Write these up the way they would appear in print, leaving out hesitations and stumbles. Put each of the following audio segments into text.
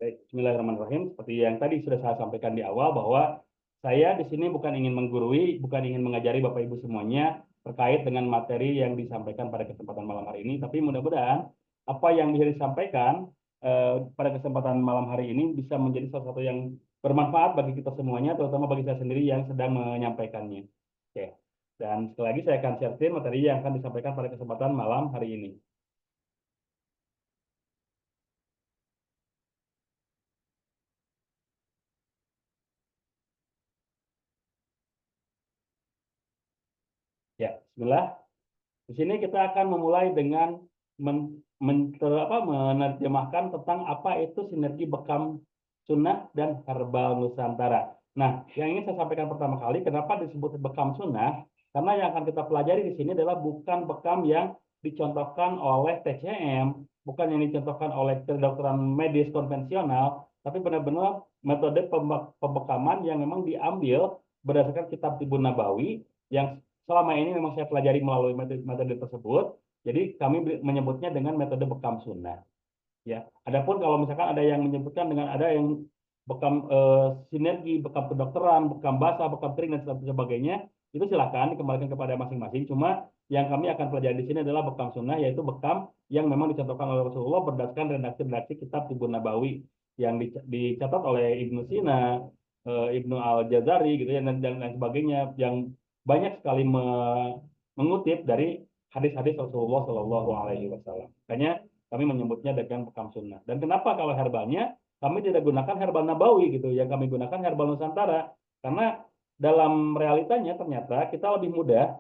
Baik, bismillahirrahmanirrahim. Seperti yang tadi sudah saya sampaikan di awal bahwa saya di sini bukan ingin menggurui, bukan ingin mengajari Bapak Ibu semuanya terkait dengan materi yang disampaikan pada kesempatan malam hari ini, tapi mudah-mudahan apa yang bisa disampaikan pada kesempatan malam hari ini bisa menjadi salah satu yang bermanfaat bagi kita semuanya, terutama bagi saya sendiri yang sedang menyampaikannya. Oke. Dan sekali lagi saya akan share materi yang akan disampaikan pada kesempatan malam hari ini. Ya, bismillah. Di sini kita akan memulai dengan menerjemahkan tentang apa itu sinergi bekam sunnah dan herbal Nusantara. Nah, yang ingin saya sampaikan pertama kali, kenapa disebut bekam sunnah? Karena yang akan kita pelajari di sini adalah bukan bekam yang dicontohkan oleh TCM, bukan yang dicontohkan oleh kedokteran medis konvensional, tapi benar-benar metode pembekaman yang memang diambil berdasarkan kitab Tibun Nabawi yang selama ini memang saya pelajari melalui metode tersebut. Jadi kami menyebutnya dengan metode bekam sunnah. Ya, adapun kalau misalkan ada yang menyebutkan dengan ada yang bekam sinergi, bekam kedokteran, bekam basah, bekam kering dan sebagainya, itu silakan dikembalikan kepada masing-masing. Cuma yang kami akan pelajari di sini adalah bekam sunnah, yaitu bekam yang memang dicontohkan oleh Rasulullah berdasarkan redaksi-redaksi kitab Tibun Nabawi yang dicatat oleh Ibnu Sina, Ibnu Al-Jazari gitu ya dan lain sebagainya yang banyak sekali mengutip dari hadis-hadis Rasulullah Shallallahu Alaihi Wasallam. Makanya kami menyebutnya dengan bekam sunnah. Dan kenapa kalau herbalnya kami tidak gunakan herbal nabawi gitu, yang kami gunakan herbal Nusantara karena dalam realitanya ternyata kita lebih mudah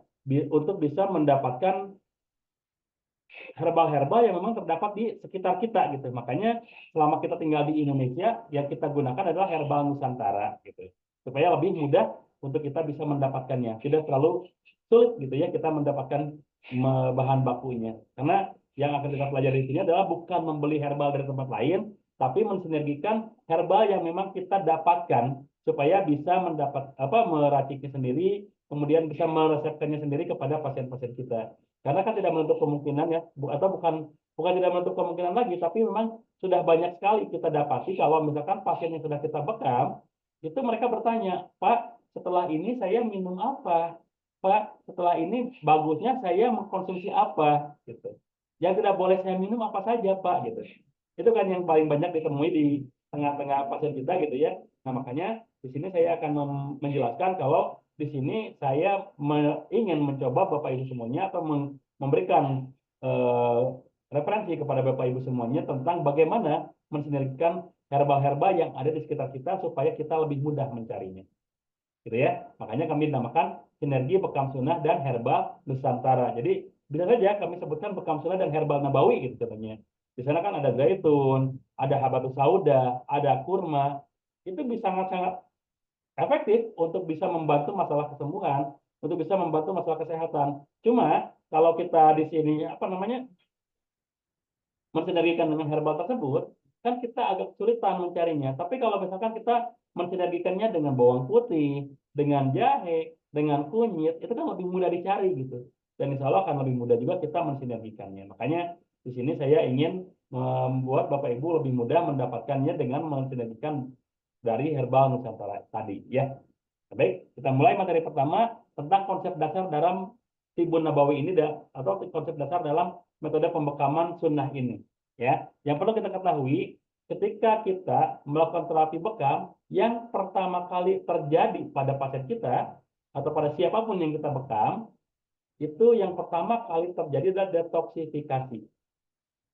untuk bisa mendapatkan herbal-herbal yang memang terdapat di sekitar kita gitu. Makanya selama kita tinggal di Indonesia, yang kita gunakan adalah herbal Nusantara gitu. Supaya lebih mudah untuk kita bisa mendapatkannya. Tidak terlalu sulit gitu ya kita mendapatkan bahan bakunya. Karena yang akan kita pelajari di sini adalah bukan membeli herbal dari tempat lain, tapi mensinergikan herbal yang memang kita dapatkan supaya bisa mendapat meraciknya sendiri, kemudian bisa meresepkannya sendiri kepada pasien-pasien kita. Karena kan tidak menutup kemungkinan ya, atau bukan bukan tidak menutup kemungkinan lagi, tapi memang sudah banyak sekali kita dapati kalau misalkan pasien yang sudah kita bekam, itu mereka bertanya, Pak, setelah ini saya minum apa? Pak, setelah ini bagusnya saya mengkonsumsi apa? Gitu. Yang tidak boleh saya minum apa saja, Pak? Gitu. Itu kan yang paling banyak ditemui di tengah-tengah pasien kita gitu ya. Nah, makanya di sini saya akan menjelaskan kalau di sini saya ingin mencoba Bapak Ibu semuanya atau memberikan eh, referensi kepada Bapak Ibu semuanya tentang bagaimana mensinergikan herbal-herbal yang ada di sekitar kita supaya kita lebih mudah mencarinya. Gitu ya. Makanya kami namakan sinergi bekam sunnah dan herbal Nusantara. Jadi bisa saja kami sebutkan bekam sunnah dan herbal nabawi gitu contohnya. Di sana kan ada zaitun, ada habatus sauda, ada kurma. Itu bisa sangat-sangat efektif untuk bisa membantu masalah kesembuhan, untuk bisa membantu masalah kesehatan. Cuma kalau kita di sini mensinergikan dengan herbal tersebut, kan kita agak kesulitan mencarinya. Tapi kalau misalkan kita mensinergikannya dengan bawang putih, dengan jahe, dengan kunyit, itu kan lebih mudah dicari gitu. Dan insya Allah akan lebih mudah juga kita mensinergikannya. Makanya di sini saya ingin membuat Bapak Ibu lebih mudah mendapatkannya dengan mensinergikan dari herbal Nusantara tadi ya. Baik, kita mulai materi pertama tentang konsep dasar dalam Tibun Nabawi ini atau konsep dasar dalam metode pembekaman sunnah ini. Ya, yang perlu kita ketahui ketika kita melakukan terapi bekam, yang pertama kali terjadi pada pasien kita atau pada siapapun yang kita bekam, itu yang pertama kali terjadi adalah detoksifikasi.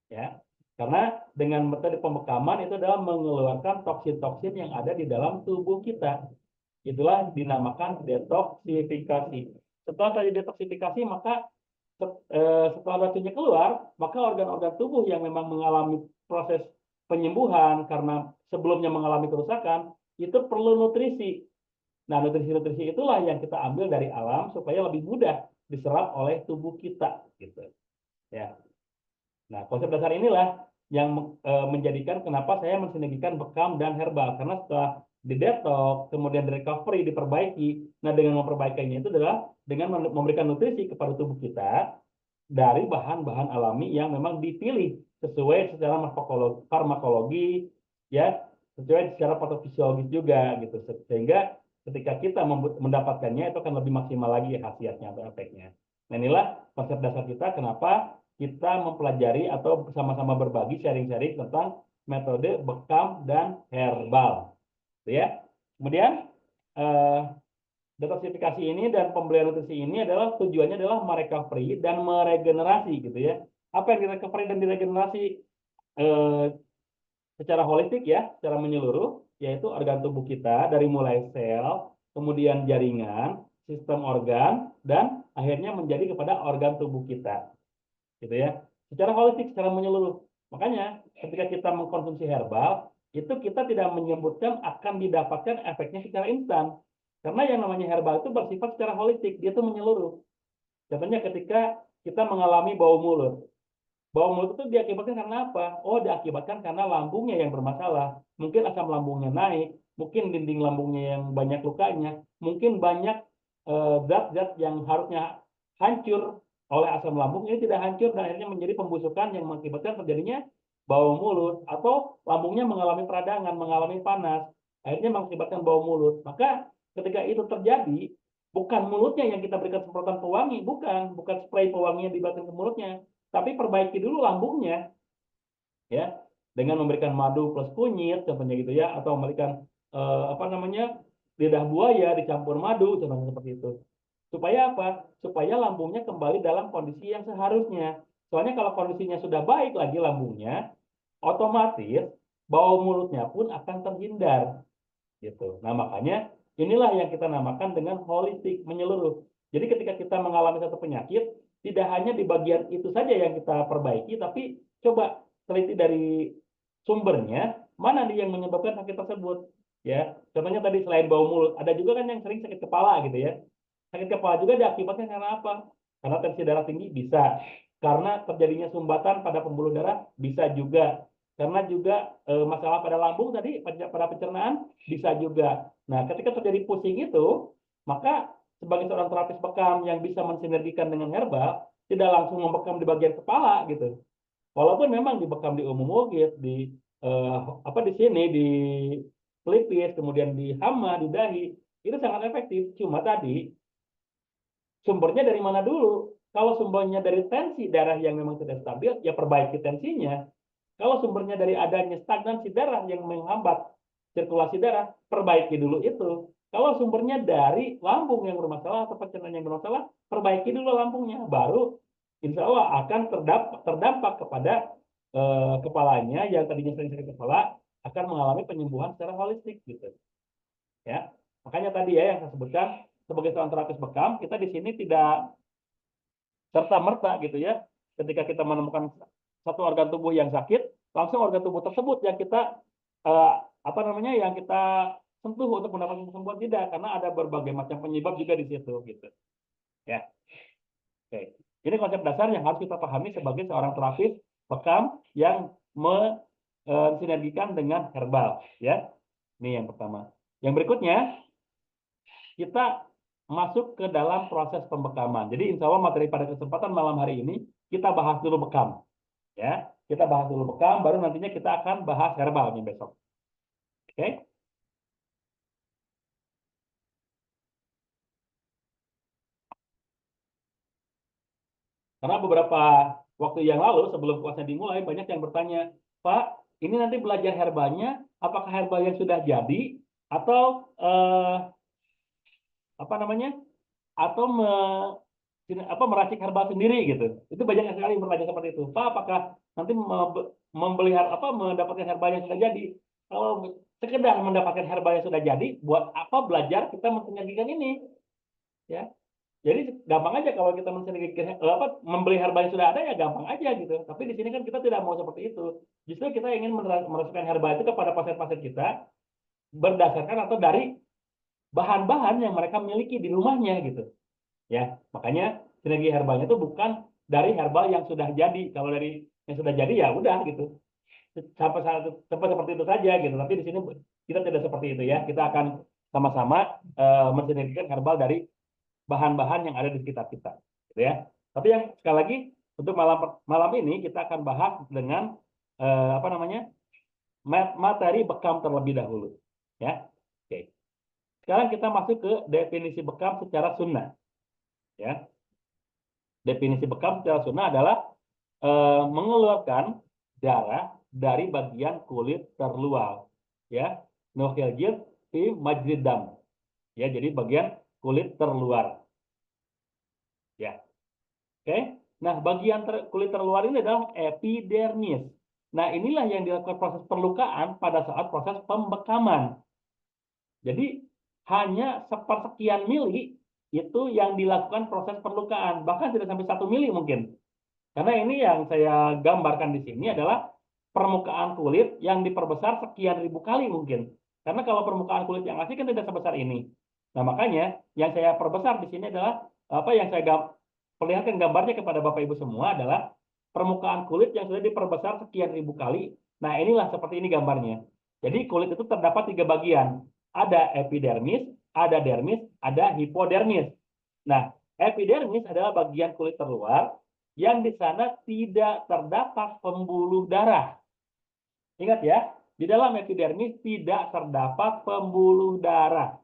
Ya, karena dengan metode pembekaman itu adalah mengeluarkan toksin-toksin yang ada di dalam tubuh kita. Itulah dinamakan detoksifikasi. Setelah terjadi detoksifikasi, maka setelah racunnya keluar, maka organ-organ tubuh yang memang mengalami proses penyembuhan karena sebelumnya mengalami kerusakan, itu perlu nutrisi. Nah, nutrisi-nutrisi itulah yang kita ambil dari alam supaya lebih mudah diserap oleh tubuh kita, gitu. Ya. Nah, konsep dasar inilah yang menjadikan kenapa saya mensinergikan bekam dan herbal. Karena setelah didetox, kemudian di recovery, diperbaiki. Nah, dengan memperbaikinya itu adalah dengan memberikan nutrisi kepada tubuh kita dari bahan-bahan alami yang memang dipilih sesuai secara farmakologi, ya sesuai secara patofisiologis juga gitu, sehingga ketika kita mendapatkannya itu akan lebih maksimal lagi khasiatnya atau efeknya. Nah, inilah konsep dasar kita kenapa kita mempelajari atau bersama-sama berbagi sharing-sharing tentang metode bekam dan herbal, gitu ya. Kemudian detoksifikasi ini dan pembelian nutrisi ini adalah tujuannya adalah merecovery dan meregenerasi gitu ya. Apa yang direkovery dan diregenerasi eh, secara holistik ya, secara menyeluruh, yaitu organ tubuh kita dari mulai sel, kemudian jaringan, sistem organ, dan akhirnya menjadi kepada organ tubuh kita, gitu ya. Secara holistik, secara menyeluruh. Makanya ketika kita mengkonsumsi herbal, itu kita tidak menyebutkan akan didapatkan efeknya secara instan. Karena yang namanya herbal itu bersifat secara holistik, dia itu menyeluruh. Contohnya ketika kita mengalami bau mulut. Bau mulut itu diakibatkan karena apa? Oh, diakibatkan karena lambungnya yang bermasalah. Mungkin asam lambungnya naik, mungkin dinding lambungnya yang banyak lukanya, mungkin banyak zat-zat yang harusnya hancur oleh asam lambung ini tidak hancur dan akhirnya menjadi pembusukan yang mengakibatkan terjadinya bau mulut atau lambungnya mengalami peradangan, mengalami panas, akhirnya mengakibatkan bau mulut. Maka ketika itu terjadi, bukan mulutnya yang kita berikan semprotan pewangi, bukan spray pewangi yang diberikan ke mulutnya, tapi perbaiki dulu lambungnya ya dengan memberikan madu plus kunyit contohnya gitu ya, atau memberikan apa namanya lidah buaya dicampur madu contohnya seperti itu, supaya apa, supaya lambungnya kembali dalam kondisi yang seharusnya. Soalnya kalau kondisinya sudah baik lagi lambungnya, otomatis bau mulutnya pun akan terhindar gitu. Nah, makanya inilah yang kita namakan dengan holistik, menyeluruh. Jadi ketika kita mengalami satu penyakit, tidak hanya di bagian itu saja yang kita perbaiki, tapi coba teliti dari sumbernya, mana nih yang menyebabkan sakit tersebut. Ya, contohnya tadi selain bau mulut, ada juga kan yang sering sakit kepala gitu ya. Sakit kepala juga diakibatkan karena apa? Karena tensi darah tinggi bisa, karena terjadinya sumbatan pada pembuluh darah bisa juga, karena juga masalah pada lambung tadi, pada pencernaan bisa juga. Nah, ketika terjadi pusing itu, maka sebagai seorang terapis bekam yang bisa mensinergikan dengan herbal, tidak langsung membekam di bagian kepala gitu. Walaupun memang dibekam di umum ugit, di apa di sini di pelipis, kemudian di hama, di dahi, itu sangat efektif. Cuma tadi sumbernya dari mana dulu? Kalau sumbernya dari tensi darah yang memang tidak stabil, ya perbaiki tensinya. Kalau sumbernya dari adanya stagnansi darah yang menghambat sirkulasi darah, perbaiki dulu itu. Kalau sumbernya dari lambung yang bermasalah atau pencernaan yang bermasalah, perbaiki dulu lambungnya. Baru insya Allah akan terdampak kepada kepalanya yang tadinya sering sakit kepala akan mengalami penyembuhan secara holistik gitu. Ya, makanya tadi ya yang saya sebutkan sebagai seorang terapis bekam, kita di sini tidak serta merta gitu ya. Ketika kita menemukan satu organ tubuh yang sakit, langsung organ tubuh tersebut yang kita eh, apa namanya yang kita sentuh untuk mendapatkan kesembuhan, tidak, karena ada berbagai macam penyebab juga di situ gitu. Ya, oke. Ini konsep dasar yang harus kita pahami sebagai seorang terapis bekam yang mensinergikan dengan herbal, ya. Ini yang pertama. Yang berikutnya, kita masuk ke dalam proses pembekaman. Jadi insya Allah materi pada kesempatan malam hari ini kita bahas dulu bekam, ya. Kita bahas dulu bekam, baru nantinya kita akan bahas herbalnya besok. Oke? Karena beberapa waktu yang lalu sebelum puasa dimulai banyak yang bertanya, Pak, ini nanti belajar herbalnya, apakah herbal yang sudah jadi atau apa namanya? Atau meracik herbal sendiri gitu. Itu banyak sekali yang bertanya seperti itu. Pak, apakah nanti membeli apa mendapatkan herbal yang sudah jadi? Kalau sekedar mendapatkan herbal yang sudah jadi, buat apa belajar kita mensinergikan ini? Ya. Jadi gampang aja kalau kita mensinergikan apa membeli herbal yang sudah ada, ya gampang aja gitu. Tapi di sini kan kita tidak mau seperti itu. Justru kita ingin memasukkan herbal itu kepada pasien-pasien kita berdasarkan atau dari bahan-bahan yang mereka miliki di rumahnya gitu. Ya, makanya sinergi herbalnya itu bukan dari herbal yang sudah jadi. Kalau dari yang sudah jadi ya udah gitu. Sampai seperti itu saja gitu. Tapi di sini kita tidak seperti itu ya. Kita akan sama-sama mensinergikan herbal dari bahan-bahan yang ada di sekitar kita, gitu ya. Tapi yang sekali lagi untuk malam malam ini kita akan bahas dengan apa namanya materi bekam terlebih dahulu. Ya, oke. Sekarang kita masuk ke definisi bekam secara sunnah. Ya, definisi bekam secara sunnah adalah mengeluarkan darah dari bagian kulit terluar. Ya, nukhil jild fi majrid dam. Ya, jadi bagian kulit terluar. Ya, oke. Nah, bagian kulit terluar ini adalah epidermis. Nah, inilah yang dilakukan proses perlukaan pada saat proses pembekaman. Jadi, hanya sepersekian mili itu yang dilakukan proses perlukaan. Bahkan tidak sampai 1 mili mungkin. Karena ini yang saya gambarkan di sini adalah permukaan kulit yang diperbesar sekian ribu kali mungkin. Karena kalau permukaan kulit yang asli kan tidak sebesar ini. Nah, makanya yang saya perbesar di sini adalah apa yang saya perlihatkan gambarnya kepada Bapak Ibu semua adalah permukaan kulit yang sudah diperbesar sekian ribu kali. Nah, inilah seperti ini gambarnya. Jadi kulit itu terdapat 3 bagian. Ada epidermis, ada dermis, ada hipodermis. Nah, epidermis adalah bagian kulit terluar yang di sana tidak terdapat pembuluh darah. Ingat ya, di dalam epidermis tidak terdapat pembuluh darah.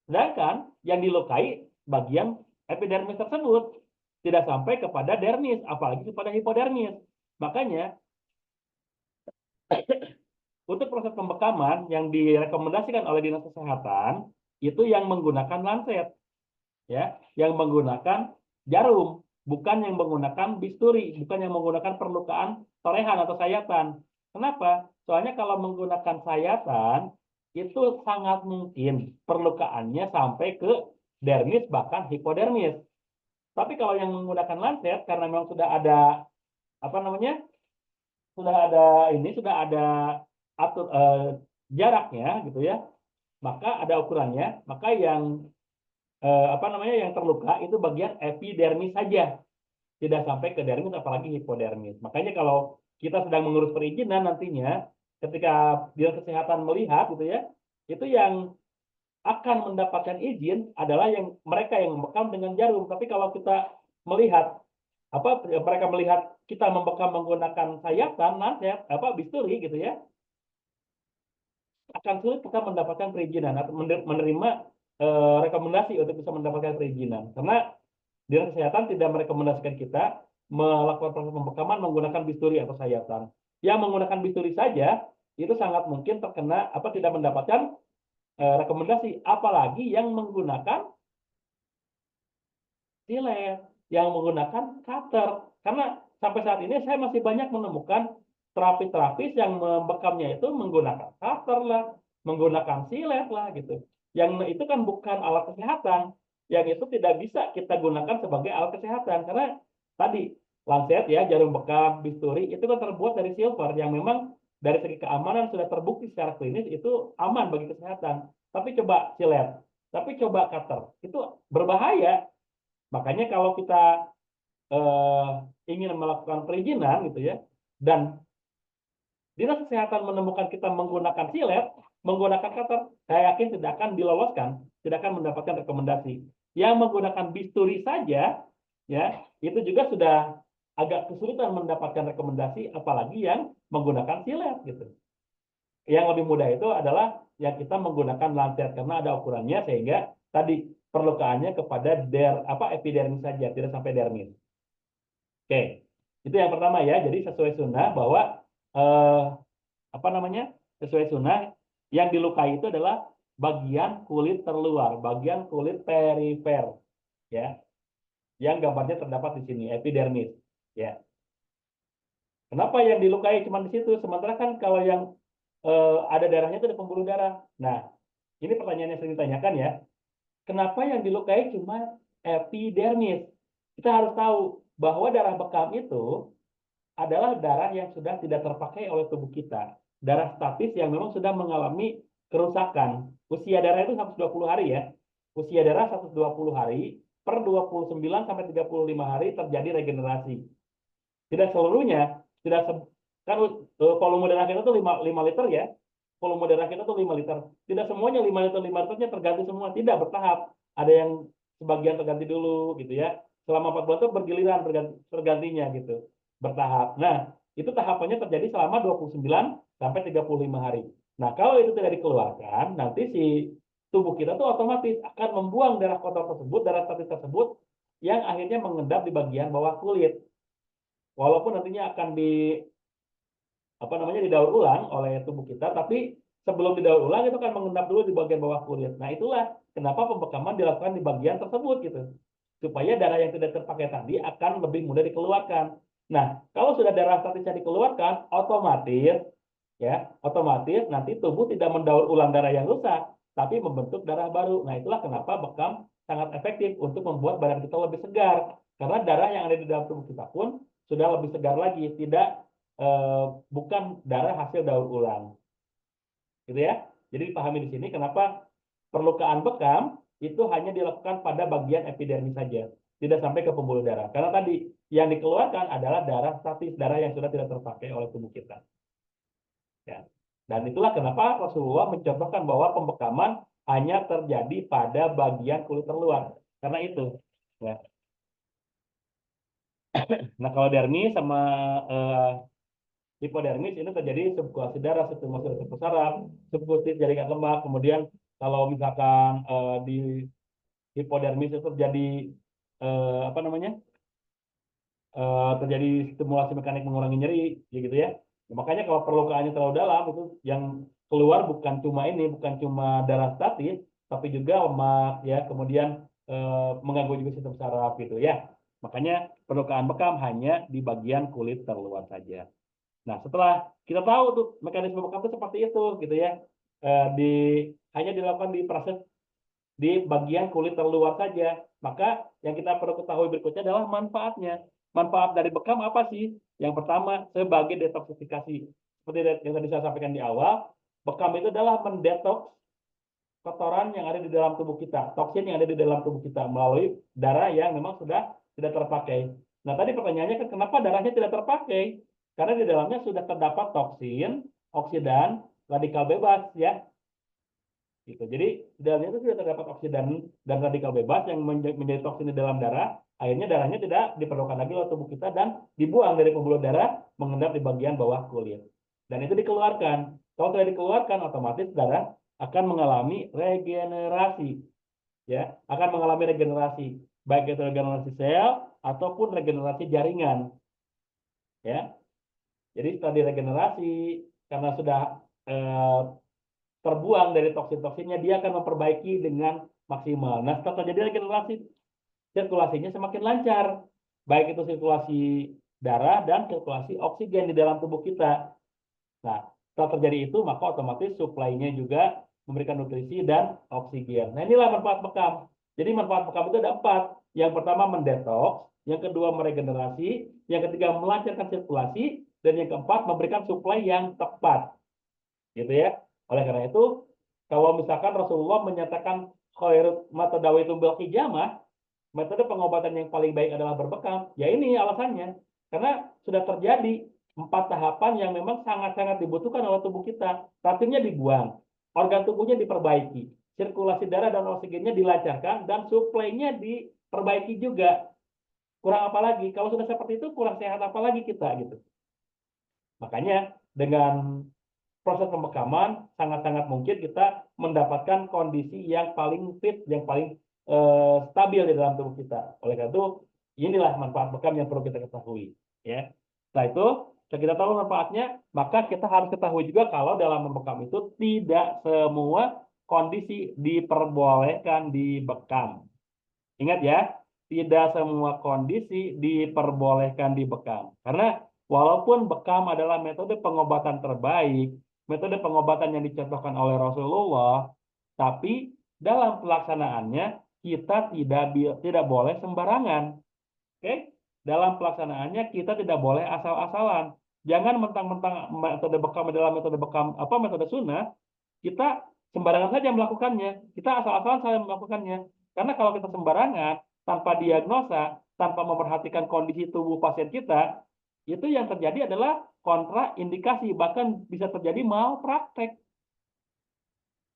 Sedangkan yang dilukai bagian epidermis tersebut tidak sampai kepada dermis, apalagi kepada hipodermis. Makanya untuk proses pembekaman yang direkomendasikan oleh Dinas Kesehatan itu yang menggunakan lancet, ya, yang menggunakan jarum, bukan yang menggunakan bisturi, bukan yang menggunakan perlukaan torehan atau sayatan. Kenapa? Soalnya kalau menggunakan sayatan itu sangat mungkin perlukaannya sampai ke dermis bahkan hipodermis. Tapi kalau yang menggunakan lancet karena memang sudah ada apa namanya? Sudah ada atur jaraknya gitu ya. Maka ada ukurannya, maka yang apa namanya yang terluka itu bagian epidermis saja, tidak sampai ke dermis apalagi hipodermis. Makanya kalau kita sedang mengurus perizinan nantinya ketika Dinas Kesehatan melihat gitu ya, itu yang akan mendapatkan izin adalah yang mereka yang membekam dengan jarum. Tapi kalau kita melihat apa mereka melihat kita membekam menggunakan sayatan, lancet, apa bisturi gitu ya, akan sulit kita mendapatkan perizinan atau menerima rekomendasi untuk bisa mendapatkan perizinan. Karena Dinas Kesehatan tidak merekomendasikan kita melakukan proses pembekaman menggunakan bisturi atau sayatan. Yang menggunakan bisturi saja itu sangat mungkin terkena apa tidak mendapatkan rekomendasi, apalagi yang menggunakan silet, yang menggunakan cutter. Karena sampai saat ini saya masih banyak menemukan terapis-terapis yang membekamnya itu menggunakan cutter lah, menggunakan silet lah gitu. Yang itu kan bukan alat kesehatan, yang itu tidak bisa kita gunakan sebagai alat kesehatan karena tadi lancet ya, jarum bekam, bisturi itu kan terbuat dari silver yang memang dari segi keamanan sudah terbukti secara klinis itu aman bagi kesehatan. Tapi coba silet, tapi coba cutter, itu berbahaya. Makanya kalau kita ingin melakukan perizinan gitu ya, dan Dinas Kesehatan menemukan kita menggunakan silet, menggunakan cutter, saya yakin tidak akan diloloskan, tidak akan mendapatkan rekomendasi. Yang menggunakan bisturi saja, ya itu juga sudah agak kesulitan mendapatkan rekomendasi, apalagi yang menggunakan silet gitu. Yang lebih mudah itu adalah yang kita menggunakan lancet karena ada ukurannya sehingga tadi perlukaannya kepada epidermis saja, tidak sampai dermis. Oke, itu yang pertama ya. Jadi sesuai sunnah bahwa eh, apa namanya sesuai sunnah yang dilukai itu adalah bagian kulit terluar, bagian kulit perifer, ya, yang gambarnya terdapat di sini epidermis, ya. Kenapa yang dilukai cuma di situ? Sementara kan kalau yang ada darahnya itu ada pembuluh darah. Nah, ini pertanyaan yang sering ditanyakan ya. Kenapa yang dilukai cuma epidermis? Kita harus tahu bahwa darah bekam itu adalah darah yang sudah tidak terpakai oleh tubuh kita. Darah statis yang memang sudah mengalami kerusakan. Usia darah itu 120 hari ya. Usia darah 120 hari, per 29 sampai 35 hari terjadi regenerasi. Tidak seluruhnya, tidak kan volume darah kita itu 5 liter ya. Volume darah kita itu 5 liter. Tidak semuanya 5 liternya terganti semua, tidak bertahap. Ada yang sebagian terganti dulu gitu ya. Selama 4 bulan itu bergiliran tergantinya gitu, bertahap. Nah, itu tahapannya terjadi selama 29 sampai 35 hari. Nah, kalau itu tidak dikeluarkan, nanti si tubuh kita tuh otomatis akan membuang darah kotor tersebut, darah statis tersebut, yang akhirnya mengendap di bagian bawah kulit. Walaupun nantinya akan didaur ulang oleh tubuh kita, tapi sebelum didaur ulang itu kan mengendap dulu di bagian bawah kulit. Nah, itulah kenapa pembekaman dilakukan di bagian tersebut gitu. Supaya darah yang tidak terpakai tadi akan lebih mudah dikeluarkan. Nah, kalau sudah darah statisnya dikeluarkan, otomatis nanti tubuh tidak mendaur ulang darah yang rusak, tapi membentuk darah baru. Nah, itulah kenapa bekam sangat efektif untuk membuat badan kita lebih segar. Karena darah yang ada di dalam tubuh kita pun sudah lebih segar lagi, bukan darah hasil daur ulang. Gitu ya. Jadi dipahami di sini kenapa perlukaan bekam itu hanya dilakukan pada bagian epidermis saja, tidak sampai ke pembuluh darah. Karena tadi yang dikeluarkan adalah darah statis, darah yang sudah tidak terpakai oleh tubuh kita. Ya. Dan itulah kenapa Rasulullah mencontohkan bahwa pembekaman hanya terjadi pada bagian kulit terluar. Karena itu. Ya. Nah, kalau dermis sama hipodermis ini terjadi subkulasi darah, subkulasi saraf, subkulasi jaringan lemak. Kemudian kalau misalkan di hipodermis itu terjadi apa namanya? Terjadi stimulasi mekanik mengurangi nyeri, ya gitu ya. Nah, makanya kalau perlukaannya terlalu dalam itu yang keluar bukan cuma darah statis, tapi juga lemak ya, kemudian mengganggu juga sistem saraf gitu ya. Makanya perlukaan bekam hanya di bagian kulit terluar saja. Nah, setelah kita tahu tuh mekanisme bekam itu seperti itu gitu ya. Eh, di Hanya dilakukan di proses di bagian kulit terluar saja. Maka yang kita perlu ketahui berikutnya adalah manfaatnya. Manfaat dari bekam apa sih? Yang pertama, sebagai detoksifikasi. Seperti yang tadi saya sampaikan di awal, bekam itu adalah mendetoks kotoran yang ada di dalam tubuh kita, toksin yang ada di dalam tubuh kita melalui darah yang memang sudah tidak terpakai. Nah, tadi pertanyaannya kan kenapa darahnya tidak terpakai? Karena di dalamnya sudah terdapat toksin, oksidan, radikal bebas ya. Gitu. Jadi di dalamnya itu sudah terdapat oksidan dan radikal bebas yang menjadi toksin di dalam darah. Akhirnya darahnya tidak diperlukan lagi oleh tubuh kita dan dibuang dari pembuluh darah mengendap di bagian bawah kulit. Dan itu dikeluarkan. Kalau tidak dikeluarkan, otomatis darah akan mengalami regenerasi, ya, akan mengalami regenerasi, baik itu regenerasi sel ataupun regenerasi jaringan, ya. Jadi setelah diregenerasi, karena sudah eh, terbuang dari toksin-toksinnya, dia akan memperbaiki dengan maksimal. Nah, setelah terjadi regenerasi, sirkulasinya semakin lancar, baik itu sirkulasi darah dan sirkulasi oksigen di dalam tubuh kita. Nah, setelah terjadi itu, maka otomatis suplainya juga memberikan nutrisi dan oksigen. Nah, inilah manfaat bekam. Jadi manfaat bekam itu ada 4. Yang pertama mendetoks, yang kedua meregenerasi, yang ketiga melancarkan sirkulasi, dan yang keempat memberikan suplai yang tepat. Gitu ya. Oleh karena itu, kalau misalkan Rasulullah menyatakan khairut matadawitum bil hijamah, metode pengobatan yang paling baik adalah berbekam, ya ini alasannya. Karena sudah terjadi 4 tahapan yang memang sangat-sangat dibutuhkan oleh tubuh kita. Racunnya dibuang, organ tubuhnya diperbaiki, sirkulasi darah dan oksigennya dilancarkan, dan suplainya diperbaiki juga. Kurang apa lagi? Kalau sudah seperti itu, kurang sehat apa lagi kita gitu. Makanya dengan proses pembekaman sangat-sangat mungkin kita mendapatkan kondisi yang paling fit, yang paling stabil di dalam tubuh kita. Oleh karena itu, inilah manfaat bekam yang perlu kita ketahui. Ya. Setelah itu, setelah kita tahu manfaatnya, maka kita harus ketahui juga kalau dalam membekam itu tidak semua kondisi diperbolehkan dibekam. Ingat ya, tidak semua kondisi diperbolehkan dibekam. Karena walaupun bekam adalah metode pengobatan terbaik, metode pengobatan yang dicontohkan oleh Rasulullah, tapi dalam pelaksanaannya kita tidak boleh sembarangan. Oke? Dalam pelaksanaannya kita tidak boleh asal-asalan. Jangan mentang-mentang metode bekam adalah metode bekam metode sunnah, kita sembarangan saja melakukannya. Kita asal-asalan saja melakukannya. Karena kalau kita sembarangan, tanpa diagnosa, tanpa memperhatikan kondisi tubuh pasien kita, itu yang terjadi adalah kontraindikasi, bahkan bisa terjadi malpraktek.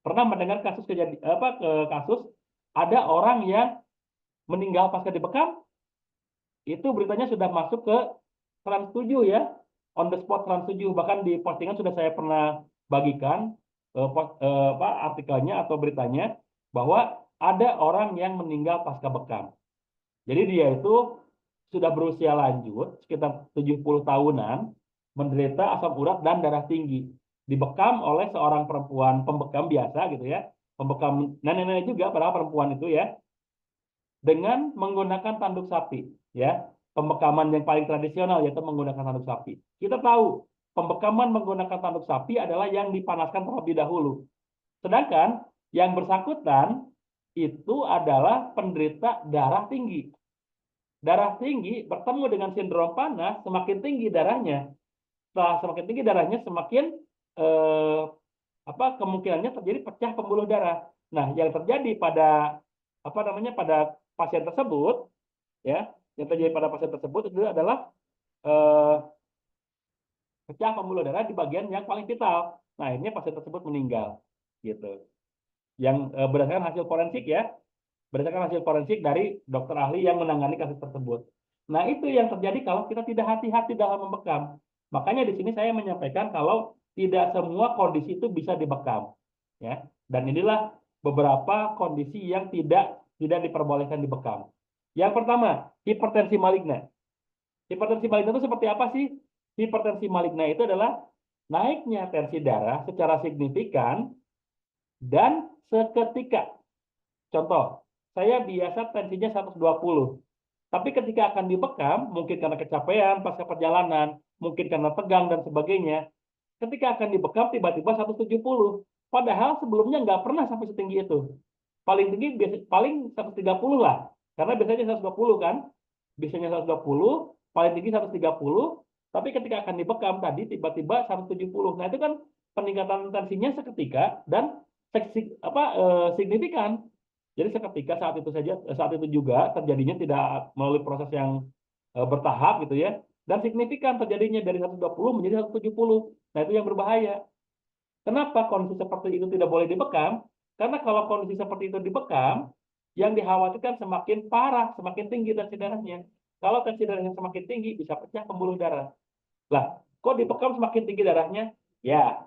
Pernah mendengar kasus ada orang yang meninggal pasca dibekam, itu beritanya sudah masuk ke Trans 7 ya. on the spot setuju. Bahkan di postingan sudah saya pernah bagikan artikelnya atau beritanya bahwa ada orang yang meninggal pasca bekam. Jadi dia itu sudah berusia lanjut, sekitar 70 tahunan, menderita asam urat dan darah tinggi. Dibekam oleh seorang perempuan pembekam biasa gitu ya. Pembekam nenek-nenek juga, padahal perempuan itu ya, dengan menggunakan tanduk sapi. Ya, pembekaman yang paling tradisional yaitu menggunakan tanduk sapi. Kita tahu pembekaman menggunakan tanduk sapi adalah yang dipanaskan terlebih dahulu. Sedangkan yang bersangkutan itu adalah penderita darah tinggi. Darah tinggi bertemu dengan sindrom panas, semakin tinggi darahnya. Setelah semakin tinggi darahnya, semakin eh, kemungkinannya terjadi pecah pembuluh darah. Nah, yang terjadi pada pada pasien tersebut, ya, yang terjadi pada pasien tersebut itu adalah eh, pecah pembuluh darah di bagian yang paling vital. Nah, akhirnya pasien tersebut meninggal, gitu. Yang berdasarkan hasil forensik ya, berdasarkan hasil forensik dari dokter ahli yang menangani kasus tersebut. Nah, itu yang terjadi kalau kita tidak hati-hati dalam membekam. Makanya di sini saya menyampaikan kalau tidak semua kondisi itu bisa dibekam, ya. Dan inilah beberapa kondisi yang tidak diperbolehkan dibekam. Yang pertama, hipertensi maligna. Hipertensi maligna itu seperti apa sih? Hipertensi maligna itu adalah naiknya tensi darah secara signifikan dan seketika. Contoh, saya biasa tensinya 120. Tapi ketika akan dibekam, mungkin karena kecapean pasca perjalanan, mungkin karena tegang dan sebagainya, ketika akan dibekam tiba-tiba 170. Padahal sebelumnya nggak pernah sampai setinggi itu. Paling tinggi paling 130 lah. Karena biasanya 120 kan. Biasanya 120, paling tinggi 130. Tapi ketika akan dibekam tadi tiba-tiba 170. Nah, itu kan peningkatan tensinya seketika dan signifikan. Jadi seketika saat itu juga terjadinya tidak melalui proses yang bertahap gitu ya, dan signifikan terjadinya dari 120 menjadi 170. Nah, itu yang berbahaya. Kenapa kondisi seperti itu tidak boleh dibekam? Karena kalau kondisi seperti itu dibekam, yang dikhawatirkan semakin parah, semakin tinggi tensi darahnya. Kalau tensi darahnya semakin tinggi, bisa pecah pembuluh darah. Lah, kok dibekam semakin tinggi darahnya? Ya,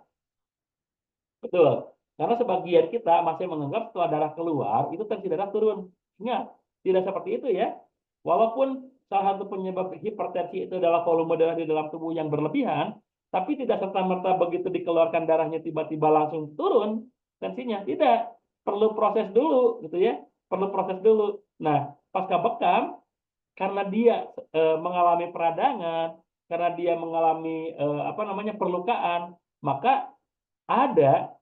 betul. Karena sebagian kita masih menganggap setelah darah keluar, itu tensi darah turun. Ingat, tidak seperti itu ya. Walaupun salah satu penyebab hipertensi itu adalah volume darah di dalam tubuh yang berlebihan, tapi tidak serta-merta begitu dikeluarkan darahnya tiba-tiba langsung turun tensinya. Tidak. Perlu proses dulu, gitu ya. Perlu proses dulu. Nah, pasca bekam, karena dia mengalami peradangan, karena dia mengalami perlukaan, maka ada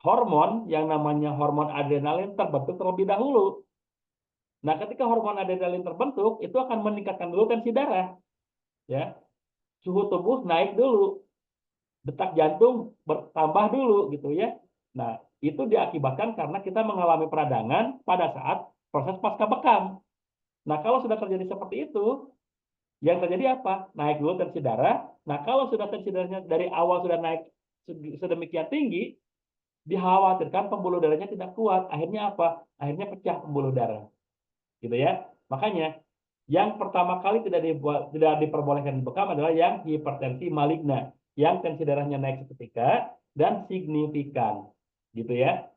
hormon yang namanya hormon adrenalin terbentuk terlebih dahulu. Nah, ketika hormon adrenalin terbentuk, itu akan meningkatkan dulu tensi darah, ya. Suhu tubuh naik dulu, detak jantung bertambah dulu, gitu ya. Nah, itu diakibatkan karena kita mengalami peradangan pada saat proses pasca bekam. Nah, kalau sudah terjadi seperti itu, yang terjadi apa? Naik dulu tensi darah. Nah, kalau sudah tensi darahnya dari awal sudah naik sedemikian tinggi, dikhawatirkan pembuluh darahnya tidak kuat. Akhirnya apa? Akhirnya pecah pembuluh darah. Gitu ya. Makanya yang pertama kali tidak diperbolehkan dibekam adalah yang hipertensi maligna, yang tensi darahnya naik seketika dan signifikan. Gitu ya.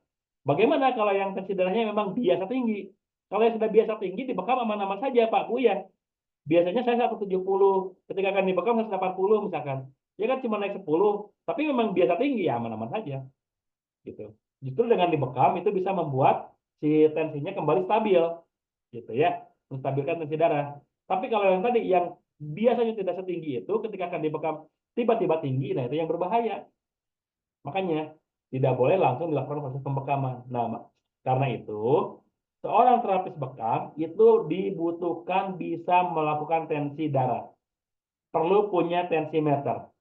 Bagaimana kalau yang tensi darahnya memang biasa tinggi? Kalau yang sudah biasa tinggi dibekam aman-aman saja Pak Bu ya. Biasanya saya 170, ketika akan dibekam 180 misalkan. Ya kan cuma naik 10, tapi memang biasa tinggi ya aman-aman saja. Gitu. Justru dengan dibekam itu bisa membuat si tensinya kembali stabil, gitu ya, menstabilkan tensi darah. Tapi kalau yang tadi yang biasanya tidak setinggi itu, ketika akan dibekam tiba-tiba tinggi, nah itu yang berbahaya. Makanya tidak boleh langsung dilakukan proses pembekaman. Nah, karena itu seorang terapis bekam itu dibutuhkan bisa melakukan tensi darah. Perlu punya tensimeter.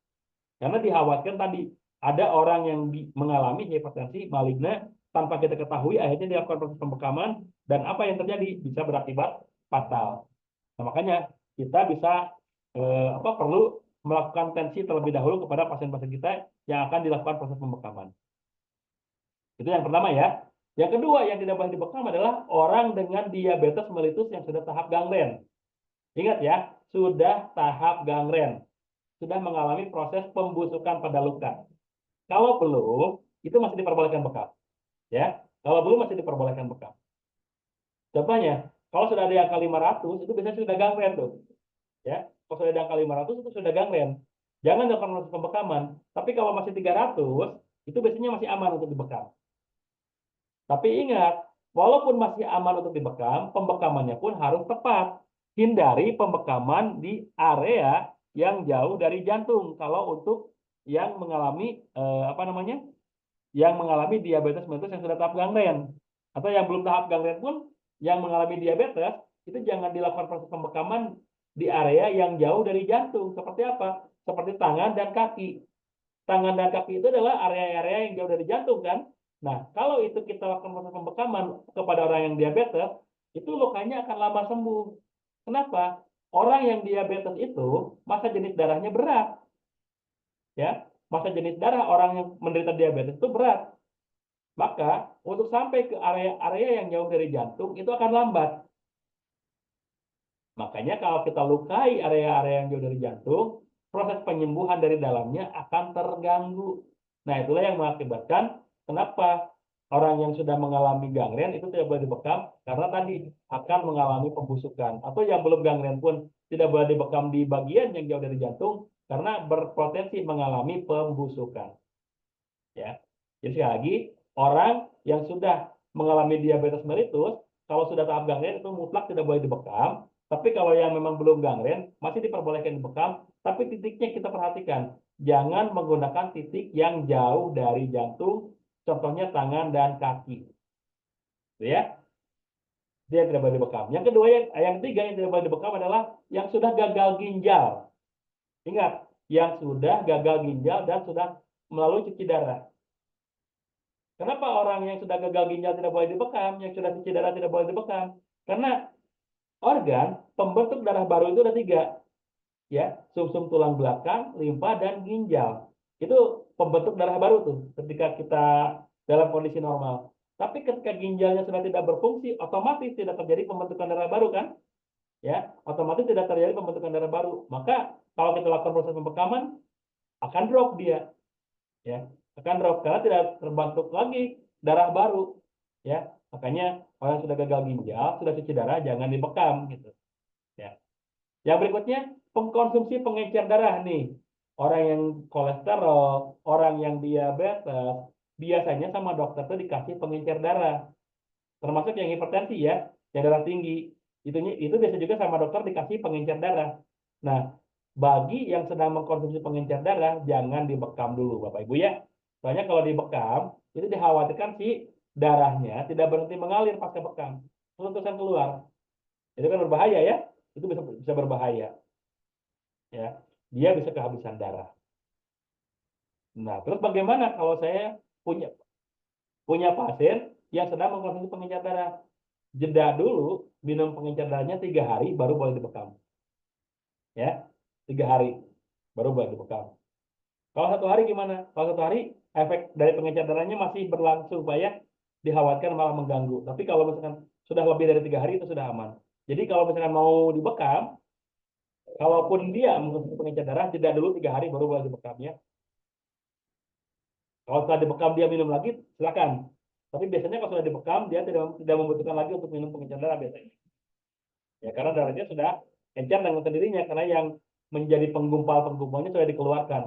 Karena dikhawatirkan tadi ada orang yang mengalami hipertensi maligna tanpa kita ketahui, akhirnya dilakukan proses pembekaman dan apa yang terjadi bisa berakibat fatal. Nah, makanya kita bisa perlu melakukan tensi terlebih dahulu kepada pasien-pasien kita yang akan dilakukan proses pembekaman. Itu yang pertama ya. Yang kedua yang tidak boleh dibekam adalah orang dengan diabetes mellitus yang sudah tahap gangren. Ingat ya, sudah tahap gangren. sudah mengalami proses pembusukan pada luka. Kalau belum, itu masih diperbolehkan bekam. Ya, kalau belum masih diperbolehkan bekam. Contohnya, kalau sudah ada yang angka 500, itu biasanya sudah gangren tuh. Ya, kalau sudah ada angka 500 itu sudah gangren. Jangan dilakukan proses pembekaman. Tapi kalau masih 300, itu biasanya masih aman untuk dibekam. Tapi ingat, walaupun masih aman untuk dibekam, pembekamannya pun harus tepat. Hindari pembekaman di area yang jauh dari jantung. Kalau untuk yang mengalami apa namanya, yang mengalami diabetes mellitus yang sudah tahap gangren, atau yang belum tahap gangren pun, yang mengalami diabetes itu jangan dilakukan proses pembekaman di area yang jauh dari jantung. Seperti apa? Seperti tangan dan kaki. Tangan dan kaki itu adalah area-area yang jauh dari jantung kan. Nah, kalau itu kita lakukan proses pembekaman kepada orang yang diabetes, itu lukanya akan lama sembuh. Kenapa? Orang yang diabetes itu masa jenis darahnya berat. Ya, masa jenis darah orang yang menderita diabetes itu berat. Maka untuk sampai ke area-area yang jauh dari jantung itu akan lambat. Makanya kalau kita lukai area-area yang jauh dari jantung, proses penyembuhan dari dalamnya akan terganggu. Nah, itulah yang mengakibatkan kenapa orang yang sudah mengalami gangren itu tidak boleh dibekam karena tadi akan mengalami pembusukan. Atau yang belum gangren pun tidak boleh dibekam di bagian yang jauh dari jantung karena berpotensi mengalami pembusukan. Ya. Jadi sekali lagi, orang yang sudah mengalami diabetes mellitus, kalau sudah tahap gangren itu mutlak tidak boleh dibekam. Tapi kalau yang memang belum gangren, masih diperbolehkan dibekam. Tapi titiknya kita perhatikan. Jangan menggunakan titik yang jauh dari jantung, contohnya tangan dan kaki. Ya, dia tidak boleh dibekam. Yang kedua, yang ketiga yang tidak boleh dibekam adalah yang sudah gagal ginjal. Ingat, yang sudah gagal ginjal dan sudah melalui cuci darah. Kenapa orang yang sudah gagal ginjal tidak boleh dibekam, yang sudah cuci darah tidak boleh dibekam? Karena organ pembentuk darah baru itu ada 3, ya, sumsum tulang belakang, limfa, dan ginjal. Itu pembentuk darah baru tuh, ketika kita dalam kondisi normal. Tapi ketika ginjalnya sudah tidak berfungsi, otomatis tidak terjadi pembentukan darah baru kan? Ya, otomatis tidak terjadi pembentukan darah baru. Maka kalau kita lakukan proses pembekaman, akan drop dia. Ya, akan drop karena tidak terbentuk lagi darah baru, ya. Makanya orang yang sudah gagal ginjal, sudah cuci darah, jangan dibekam gitu, ya. Yang berikutnya, pengkonsumsi pengencer darah nih, orang yang kolesterol, orang yang diabetes, biasanya sama dokter tuh dikasih pengencer darah, termasuk yang hipertensi ya, yang darah tinggi, itu biasa juga sama dokter dikasih pengencer darah. Nah, bagi yang sedang mengkonsumsi pengencer darah, jangan dibekam dulu Bapak Ibu ya. Soalnya kalau dibekam, itu dikhawatirkan si darahnya tidak berhenti mengalir pasca bekam, terus terusan keluar. Itu kan berbahaya ya, itu bisa berbahaya. Ya, dia bisa kehabisan darah. Nah, terus bagaimana kalau saya punya punya pasien yang sedang mengkonsumsi pengencer darah? Jeda dulu minum pengencer darahnya 3 hari baru boleh dibekam. Ya, 3 hari baru boleh dibekam. Kalau 1 hari gimana? Kalau 1 hari efek dari pengencer darahnya masih berlangsung, Pak ya, dikhawatirkan malah mengganggu. Tapi kalau misalkan sudah lebih dari 3 hari itu sudah aman. Jadi kalau misalkan mau dibekam, kalaupun dia mengkonsumsi pengencer darah, jeda dulu 3 hari baru boleh dibekam ya. Kalau setelah dibekam dia minum lagi, silakan. Tapi biasanya kalau sudah dibekam, dia tidak membutuhkan lagi untuk minum pengencer darah biasanya. Ya karena darahnya sudah encer dengan sendirinya karena yang menjadi penggumpal-penggumpalnya sudah dikeluarkan.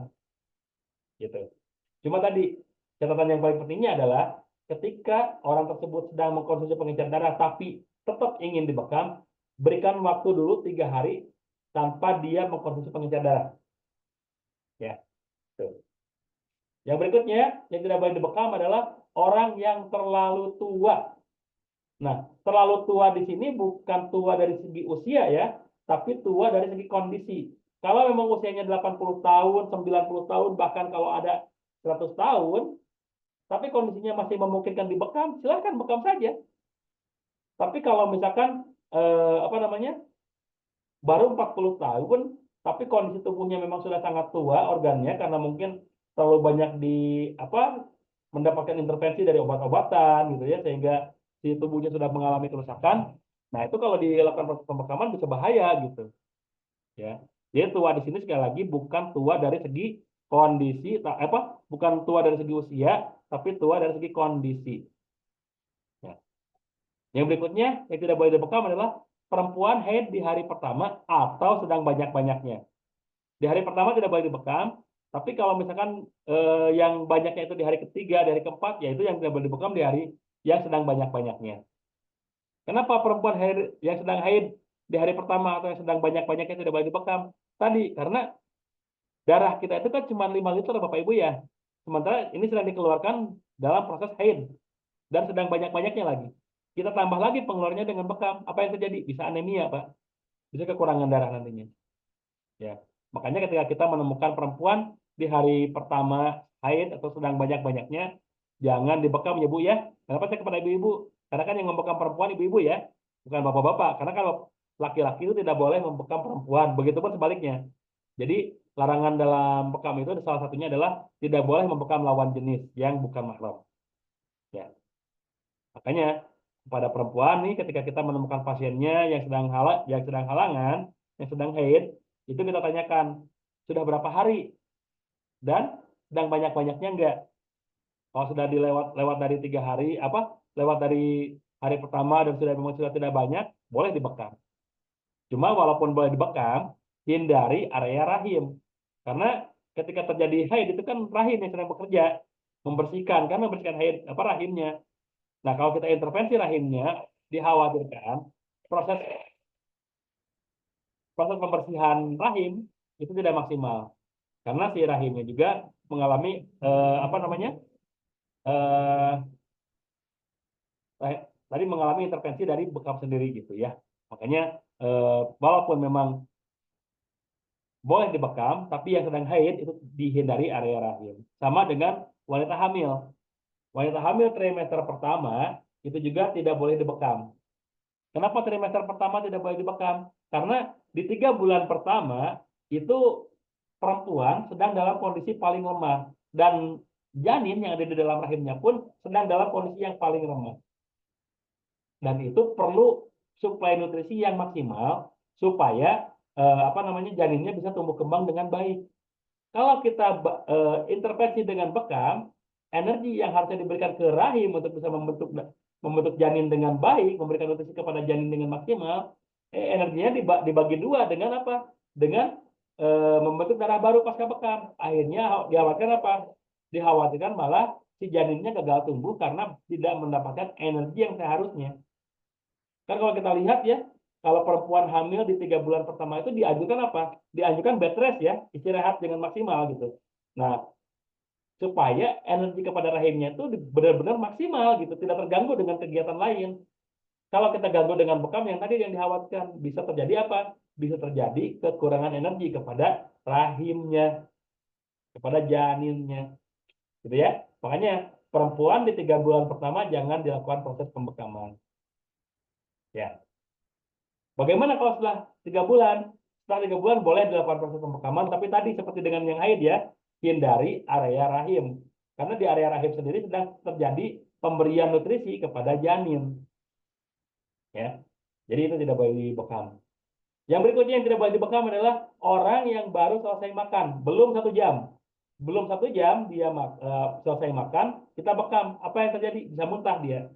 Gitu. Cuma tadi catatan yang paling pentingnya adalah ketika orang tersebut sedang mengkonsumsi pengencer darah tapi tetap ingin dibekam, berikan waktu dulu 3 hari tanpa dia mengkonsumsi pengencer darah. Ya, tuh. Yang berikutnya yang tidak boleh dibekam adalah orang yang terlalu tua. Nah, terlalu tua di sini bukan tua dari segi usia ya, tapi tua dari segi kondisi. Kalau memang usianya 80 tahun, 90 tahun, bahkan kalau ada 100 tahun, tapi kondisinya masih memungkinkan dibekam, silahkan bekam saja. Tapi kalau misalkan apa namanya, baru 40 tahun, tapi kondisi tubuhnya memang sudah sangat tua organnya karena mungkin terlalu banyak mendapatkan intervensi dari obat-obatan gitu ya sehingga si tubuhnya sudah mengalami kerusakan. Nah, itu kalau dilakukan proses pembekaman bisa bahaya gitu. Ya. Jadi tua di sini sekali lagi bukan tua dari segi kondisi, bukan tua dari segi usia, tapi tua dari segi kondisi. Ya. Yang berikutnya yang tidak boleh dibekam adalah perempuan haid di hari pertama atau sedang banyak-banyaknya. Di hari pertama tidak boleh dibekam, tapi kalau misalkan yang banyaknya itu di hari ketiga, di hari keempat, ya itu yang tidak boleh dibekam di hari yang sedang banyak-banyaknya. Kenapa perempuan haid yang sedang haid di hari pertama atau yang sedang banyak-banyaknya tidak boleh dibekam? Tadi karena darah kita itu kan cuma 5 liter Bapak Ibu ya. Sementara ini sedang dikeluarkan dalam proses haid dan sedang banyak-banyaknya lagi. Kita tambah lagi pengeluarannya dengan bekam. Apa yang terjadi? Bisa anemia, Pak. Bisa kekurangan darah nantinya. Ya. Makanya ketika kita menemukan perempuan di hari pertama haid atau sedang banyak-banyaknya, jangan dibekam ya Bu ya. Kenapa saya kepada ibu-ibu? Karena kan yang membekam perempuan ibu-ibu ya, bukan bapak-bapak. Karena kalau laki-laki itu tidak boleh membekam perempuan. Begitupun sebaliknya. Jadi larangan dalam bekam itu salah satunya adalah tidak boleh membekam lawan jenis yang bukan mahram. Ya. Makanya pada perempuan nih ketika kita menemukan pasiennya yang sedang halangan, yang sedang haid, itu kita tanyakan sudah berapa hari dan sedang banyak-banyaknya enggak. Kalau sudah lewat dari 3 hari, lewat dari hari pertama dan memang sudah tidak banyak, boleh dibekam. Cuma walaupun boleh dibekam, hindari area rahim. Karena ketika terjadi haid itu kan rahim yang sedang bekerja, membersihkan haid rahimnya. Nah, kalau kita intervensi rahimnya, dikhawatirkan proses proses pembersihan rahim itu tidak maksimal karena si rahimnya juga mengalami eh, tadi mengalami intervensi dari bekam sendiri gitu ya. Makanya walaupun memang boleh dibekam, tapi yang sedang haid itu dihindari area rahim. Sama dengan wanita hamil. Wanita hamil trimester pertama itu juga tidak boleh dibekam. Kenapa trimester pertama tidak boleh dibekam? Karena di 3 bulan pertama itu perempuan sedang dalam kondisi paling lemah dan janin yang ada di dalam rahimnya pun sedang dalam kondisi yang paling lemah. Dan itu perlu suplai nutrisi yang maksimal supaya janinnya bisa tumbuh kembang dengan baik. Kalau kita intervensi dengan bekam, energi yang harusnya diberikan ke rahim untuk bisa membentuk janin dengan baik, memberikan nutrisi kepada janin dengan maksimal, energinya dibagi dua dengan apa? Dengan membentuk darah baru pasca bekam. Akhirnya dikhawatirkan apa? Dikhawatirkan malah si janinnya gagal tumbuh karena tidak mendapatkan energi yang seharusnya. Kan kalau kita lihat ya, kalau perempuan hamil di 3 bulan pertama itu dianjurkan apa? Dianjurkan bed rest ya, istirahat dengan maksimal gitu. Nah, supaya energi kepada rahimnya itu benar-benar maksimal gitu, tidak terganggu dengan kegiatan lain. Kalau kita ganggu dengan bekam yang tadi yang dikhawatirkan, bisa terjadi apa? Bisa terjadi kekurangan energi kepada rahimnya, kepada janinnya, gitu ya. Makanya perempuan di 3 bulan pertama jangan dilakukan proses pembekaman. Ya. Bagaimana kalau setelah 3 bulan? Setelah 3 bulan boleh dilakukan proses pembekaman, tapi tadi seperti dengan yang haid ya, hindari area rahim. Karena di area rahim sendiri sedang terjadi pemberian nutrisi kepada janin. Ya, jadi itu tidak boleh dibekam. Yang berikutnya yang tidak boleh dibekam adalah orang yang baru selesai makan, belum 1 jam. Belum 1 jam dia selesai makan, kita bekam. Apa yang terjadi? Bisa muntah dia.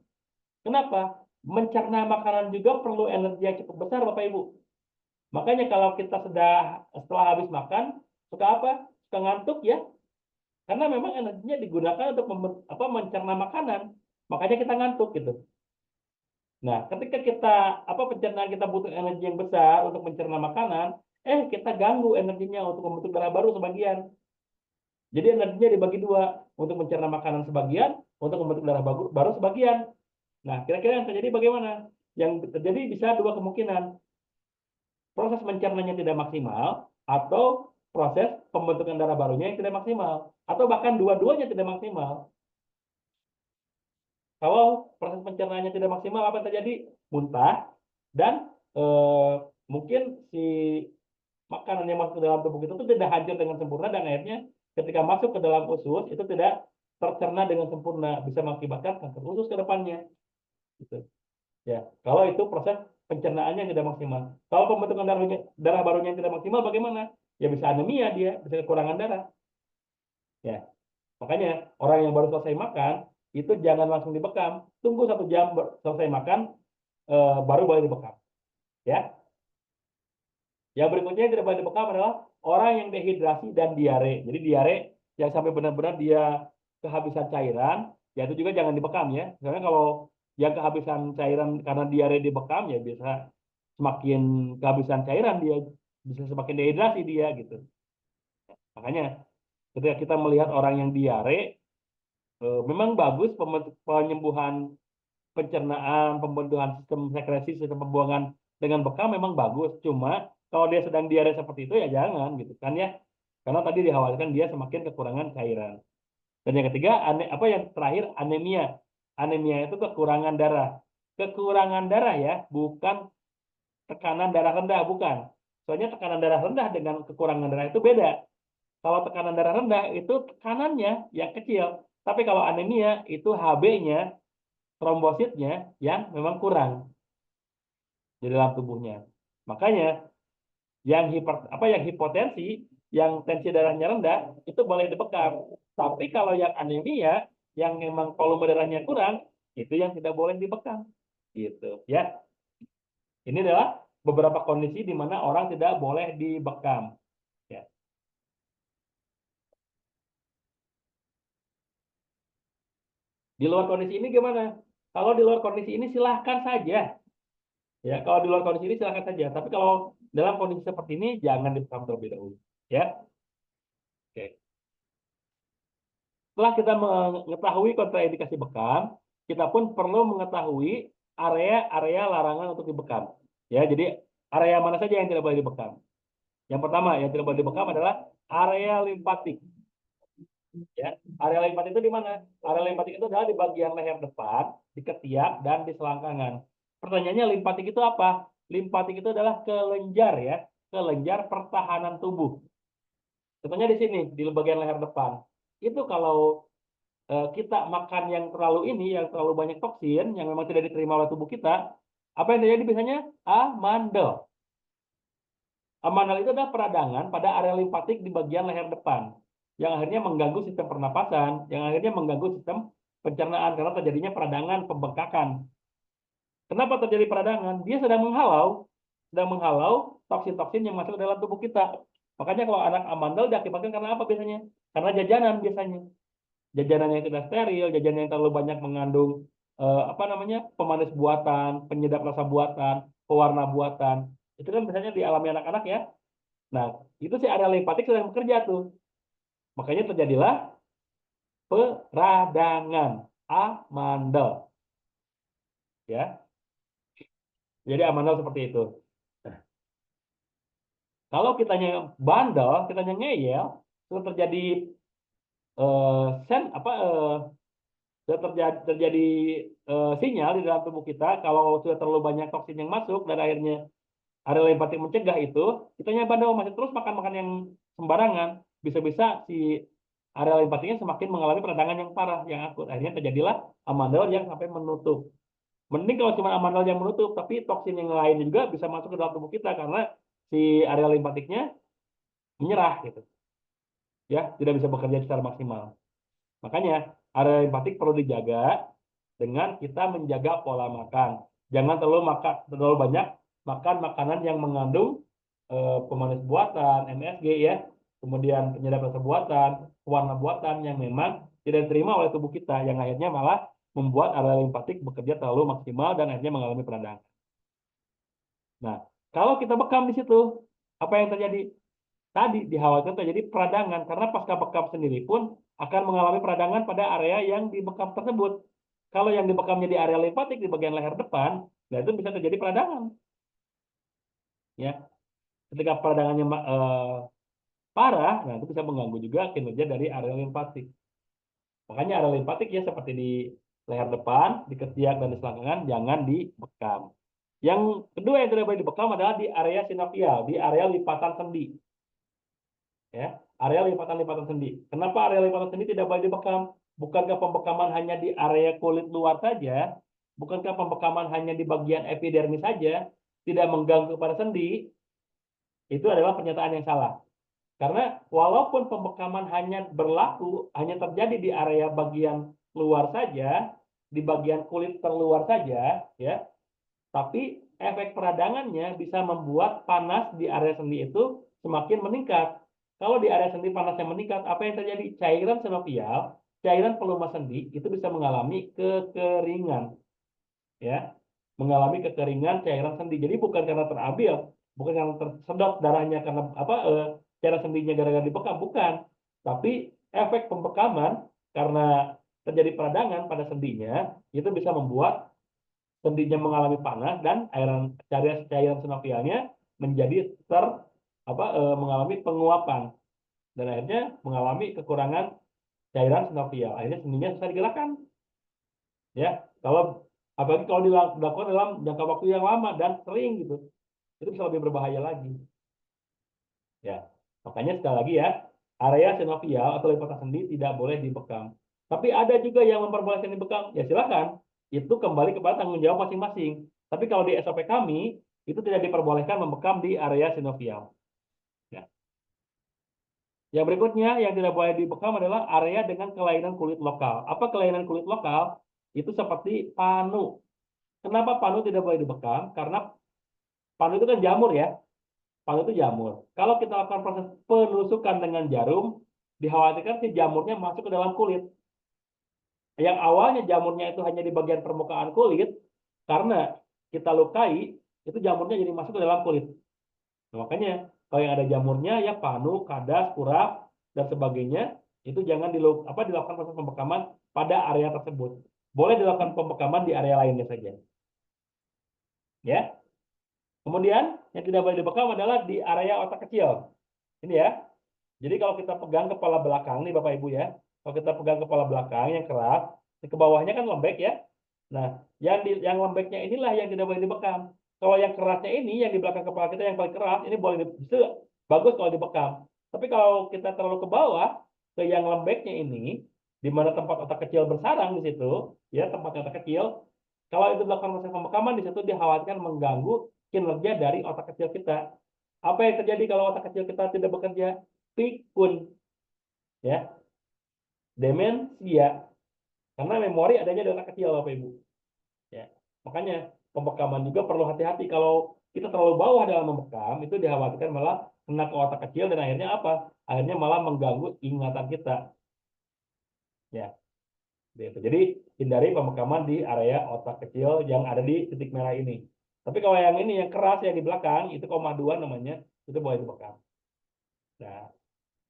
Kenapa? Mencerna makanan juga perlu energi yang cukup besar, Bapak Ibu. Makanya kalau kita setelah habis makan, suka apa? Suka ngantuk ya. Karena memang energinya digunakan untuk mencerna makanan. Makanya kita ngantuk gitu. Nah, ketika pencernaan kita butuh energi yang besar untuk mencerna makanan, kita ganggu energinya untuk membentuk darah baru sebagian. Jadi energinya dibagi dua, untuk mencerna makanan sebagian, untuk membentuk darah baru sebagian. Nah, kira-kira yang terjadi bagaimana? Yang terjadi bisa dua kemungkinan. Proses mencernanya tidak maksimal, atau proses pembentukan darah barunya yang tidak maksimal, atau bahkan dua-duanya tidak maksimal. Kalau proses pencernaannya tidak maksimal, apa yang terjadi? Muntah, dan mungkin si makanan yang masuk ke dalam tubuh kita itu tidak hancur dengan sempurna, dan akhirnya ketika masuk ke dalam usus itu tidak tercerna dengan sempurna, bisa mengakibatkan kanker usus ke depannya. Gitu. Ya, kalau itu proses pencernaannya yang tidak maksimal. Kalau pembentukan darah barunya yang tidak maksimal, bagaimana? Ya bisa anemia dia, bisa kekurangan darah. Ya, makanya orang yang baru selesai makan itu jangan langsung dibekam, tunggu 1 jam selesai makan, baru boleh dibekam. Ya, yang berikutnya yang tidak boleh dibekam adalah orang yang dehidrasi dan diare. Jadi diare yang sampai benar-benar dia kehabisan cairan, ya itu juga jangan dibekam ya. Karena kalau yang kehabisan cairan karena diare dibekam ya bisa semakin kehabisan cairan dia, bisa semakin dehidrasi dia gitu. Makanya ketika kita melihat orang yang diare, memang bagus penyembuhan pencernaan, pembentukan sistem sekresi, sistem pembuangan dengan bekam memang bagus. Cuma kalau dia sedang diare seperti itu ya jangan gitu kan ya. Karena tadi dikhawatirkan dia semakin kekurangan cairan. Dan yang ketiga, apa yang terakhir anemia. Anemia itu kekurangan darah. Kekurangan darah ya, bukan tekanan darah rendah, bukan. Soalnya tekanan darah rendah dengan kekurangan darah itu beda. Kalau tekanan darah rendah itu tekanannya yang kecil. Tapi kalau anemia itu HB-nya, trombositnya yang memang kurang di dalam tubuhnya. Makanya yang hipotensi, yang tensi darahnya rendah itu boleh dibekam. Tapi kalau yang anemia, yang memang volume darahnya kurang, itu yang tidak boleh dibekam. Gitu ya. Ini adalah beberapa kondisi di mana orang tidak boleh dibekam. Ya. Di luar kondisi ini gimana? Kalau di luar kondisi ini silahkan saja. Ya, kalau di luar kondisi ini silahkan saja. Tapi kalau dalam kondisi seperti ini jangan dibekam terlebih dahulu. Ya. Oke. Setelah kita mengetahui kontraindikasi bekam, kita pun perlu mengetahui area-area larangan untuk dibekam. Ya, jadi area mana saja yang tidak boleh dibekam. Yang pertama yang tidak boleh dibekam adalah area limfatik. Ya, area limfatik itu di mana? Area limfatik itu adalah di bagian leher depan, di ketiak dan di selangkangan. Pertanyaannya limfatik itu apa? Limfatik itu adalah kelenjar ya, kelenjar pertahanan tubuh. Contohnya di sini di bagian leher depan. Itu kalau kita makan yang terlalu yang terlalu banyak toksin, yang memang tidak diterima oleh tubuh kita, apa yang terjadi biasanya? Amandel. Amandel itu adalah peradangan pada area limfatik di bagian leher depan, yang akhirnya mengganggu sistem pernapasan, yang akhirnya mengganggu sistem pencernaan karena terjadinya peradangan pembengkakan. Kenapa terjadi peradangan? Dia sedang menghalau toksin-toksin yang masuk ke dalam tubuh kita. Makanya kalau anak amandel diakibatkan karena apa biasanya? Karena jajanan biasanya. Jajanan yang tidak steril, jajanan yang terlalu banyak mengandung apa namanya pemanis buatan, penyedap rasa buatan, pewarna buatan. Itu kan biasanya dialami anak-anak ya. Nah, itu si area limfatik sedang bekerja tuh. Makanya terjadilah peradangan amandel. Ya, jadi amandel seperti itu. Nah, kalau kitanya bandel, kitanya ngeyel, itu terjadi sen apa sudah terjadi sinyal di dalam tubuh kita kalau sudah terlalu banyak toksin yang masuk dan akhirnya area limfatik mencegah itu, kitanya bandel masih terus makan-makan yang sembarangan, bisa-bisa si area limfatiknya semakin mengalami peradangan yang parah, yang akut. Akhirnya terjadilah amandel yang sampai menutup. Mending kalau cuma amandel yang menutup, tapi toksin yang lain juga bisa masuk ke dalam tubuh kita karena si area limfatiknya menyerah gitu. Ya, tidak bisa bekerja secara maksimal. Makanya area limfatik perlu dijaga dengan kita menjaga pola makan. Jangan terlalu banyak makan makanan yang mengandung pemanis buatan, MSG ya, kemudian penyedap rasa buatan, pewarna buatan yang memang tidak diterima oleh tubuh kita, yang akhirnya malah membuat area limfatik bekerja terlalu maksimal dan akhirnya mengalami peradangan. Nah, kalau kita bekam di situ, apa yang terjadi? Tadi dikhawatirkan terjadi peradangan karena pasca bekam sendiri pun akan mengalami peradangan pada area yang dibekam tersebut. Kalau yang dibekamnya di area limfatik di bagian leher depan, nah itu bisa terjadi peradangan. Ya, ketika peradangannya parah, nah itu bisa mengganggu juga kinerja dari area limfatik. Makanya area limfatik ya seperti di leher depan, di ketiak dan di selangkangan jangan dibekam. Yang kedua yang tidak boleh dibekam adalah di area sinovial, di area lipatan sendi. Ya, area lipatan-lipatan sendi. Kenapa area lipatan sendi tidak boleh dibekam? Bukankah pembekaman hanya di area kulit luar saja? bukankah pembekaman hanya di bagian epidermis saja, tidak mengganggu pada sendi? Itu adalah pernyataan yang salah. Karena walaupun pembekaman hanya berlaku, hanya terjadi di area bagian luar saja, di bagian kulit terluar saja, ya, tapi efek peradangannya bisa membuat panas di area sendi itu semakin meningkat. Kalau di area sendi panasnya meningkat, apa yang terjadi? Cairan sinovial, cairan pelumas sendi itu bisa mengalami kekeringan, ya, mengalami kekeringan cairan sendi. Jadi bukan karena terambil, bukan karena tersedot darahnya karena apa cairan sendinya gara-gara dibekam, bukan. Tapi efek pembekaman karena terjadi peradangan pada sendinya itu bisa membuat sendinya mengalami panas dan cairan sinovialnya menjadi mengalami penguapan dan akhirnya mengalami kekurangan cairan sinovial. Akhirnya sendinya susah digerakkan. Ya, kalau apalagi kalau dilakukan dalam jangka waktu yang lama dan sering gitu, itu bisa lebih berbahaya lagi. Ya, makanya sekali lagi ya, area sinovial atau lipatan sendi tidak boleh dibekam. Tapi ada juga yang memperbolehkan dibekam, ya silakan. Itu kembali kepada tanggung jawab masing-masing. Tapi kalau di SOP kami, itu tidak diperbolehkan membekam di area sinovial. Ya. Yang berikutnya yang tidak boleh dibekam adalah area dengan kelainan kulit lokal. Apa kelainan kulit lokal? Itu seperti panu. Kenapa panu tidak boleh dibekam? Karena panu itu kan jamur ya. Panu itu jamur. Kalau kita lakukan proses penusukan dengan jarum, dikhawatirkan si jamurnya masuk ke dalam kulit. Yang awalnya jamurnya itu hanya di bagian permukaan kulit, karena kita lukai, itu jamurnya jadi masuk ke dalam kulit. Nah, makanya kalau yang ada jamurnya ya panu, kadas, kurap, dan sebagainya, itu jangan dilakukan proses pembekaman pada area tersebut. Boleh dilakukan pembekaman di area lainnya saja. Ya. Kemudian yang tidak boleh dibekam adalah di area otak kecil. Ini ya. Jadi kalau kita pegang kepala belakang nih Bapak Ibu ya, kalau kita pegang kepala belakang yang keras, ke bawahnya kan lembek ya. Nah, yang lembeknya inilah yang tidak boleh dibekam. Kalau yang kerasnya ini, yang di belakang kepala kita yang paling keras, ini boleh bagus kalau dibekam. Tapi kalau kita terlalu ke bawah, ke yang lembeknya ini, di mana tempat otak kecil bersarang di situ, ya tempatnya otak kecil, kalau itu dilakukan proses pembekaman di situ dikhawatirkan mengganggu kinerja dari otak kecil kita. Apa yang terjadi kalau otak kecil kita tidak bekerja? Pikun, ya, demensia. Karena memori adanya di otak kecil, Bapak Ibu. Ya, makanya pembekaman juga perlu hati-hati. Kalau kita terlalu bawah dalam membekam, itu dikhawatirkan malah kena ke otak kecil dan akhirnya apa? Akhirnya malah mengganggu ingatan kita. Ya, gitu. Jadi hindari pembekaman di area otak kecil yang ada di titik merah ini. Tapi kalau yang ini yang keras yang di belakang itu koma 2 namanya, itu boleh dibekam. Nah,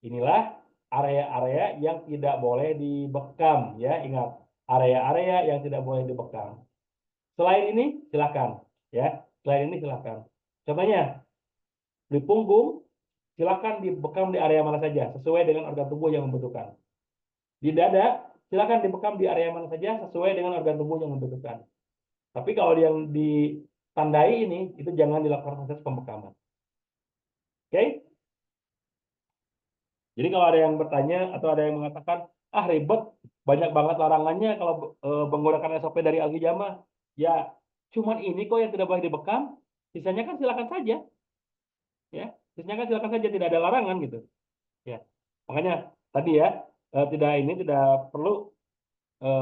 inilah area-area yang tidak boleh dibekam ya, ingat, area-area yang tidak boleh dibekam. Selain ini silakan ya, selain ini silakan. Contohnya di punggung silakan dibekam di area mana saja sesuai dengan organ tubuh yang membutuhkan. Di dada silakan dibekam di area mana saja sesuai dengan organ tubuh yang membutuhkan. Tapi kalau yang ditandai ini itu jangan dilakukan proses pembekaman. Oke? Jadi kalau ada yang bertanya atau ada yang mengatakan, ah ribet, banyak banget larangannya kalau menggunakan SOP dari Alkijama. Ya, cuman ini kok yang tidak boleh dibekam, sisanya kan silakan saja. Ya, sisanya kan silakan saja, tidak ada larangan gitu. Ya, makanya tadi ya, tidak perlu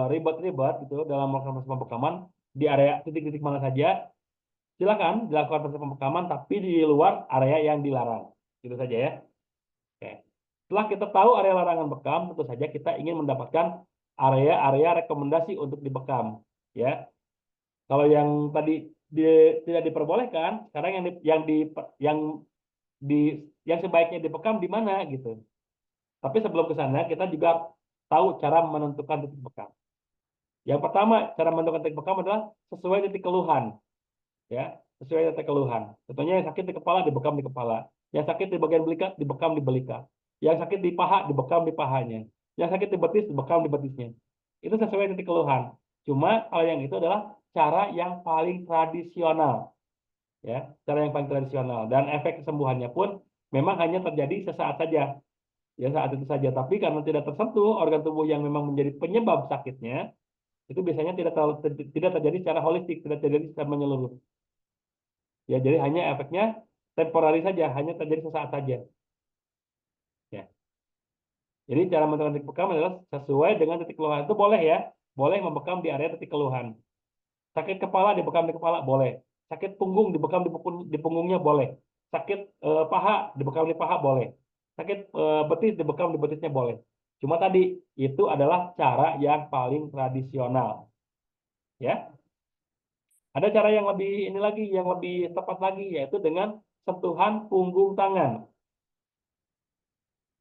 ribet-ribet gitu dalam melakukan proses pembekaman di area titik-titik mana saja. Silakan dilakukan proses pembekaman, tapi di luar area yang dilarang. Gitu saja ya. Oke. Setelah kita tahu area larangan bekam, tentu saja kita ingin mendapatkan area-area rekomendasi untuk dibekam. Ya, kalau yang tadi tidak diperbolehkan, sekarang yang sebaiknya dibekam di mana gitu. Tapi sebelum ke sana, kita juga tahu cara menentukan titik bekam. Yang pertama, cara menentukan titik bekam adalah sesuai titik keluhan. Ya, sesuai titik keluhan. Contohnya yang sakit di kepala dibekam di kepala, yang sakit di bagian belika dibekam di belika, yang sakit di paha dibekam di pahanya, yang sakit di betis dibekam di betisnya. Itu sesuai titik keluhan. Cuma kalau yang itu adalah cara yang paling tradisional, ya, cara yang paling tradisional dan efek kesembuhannya pun memang hanya terjadi sesaat saja, ya saat itu saja. Tapi karena tidak tersentuh organ tubuh yang memang menjadi penyebab sakitnya, itu biasanya tidak terjadi secara holistik, tidak terjadi secara menyeluruh. Ya, jadi hanya efeknya temporari saja, hanya terjadi sesaat saja. Ya. Jadi cara menentukan titik bekam adalah sesuai dengan titik keluhan. Itu boleh ya, boleh membekam di area titik keluhan. Sakit kepala dibekam di kepala boleh. Sakit punggung dibekam di punggungnya boleh. Sakit paha dibekam di paha boleh. Sakit betis dibekam di betisnya boleh. Cuma tadi itu adalah cara yang paling tradisional. Ya, ada cara yang lebih ini lagi, yang lebih tepat lagi, yaitu dengan sentuhan punggung tangan.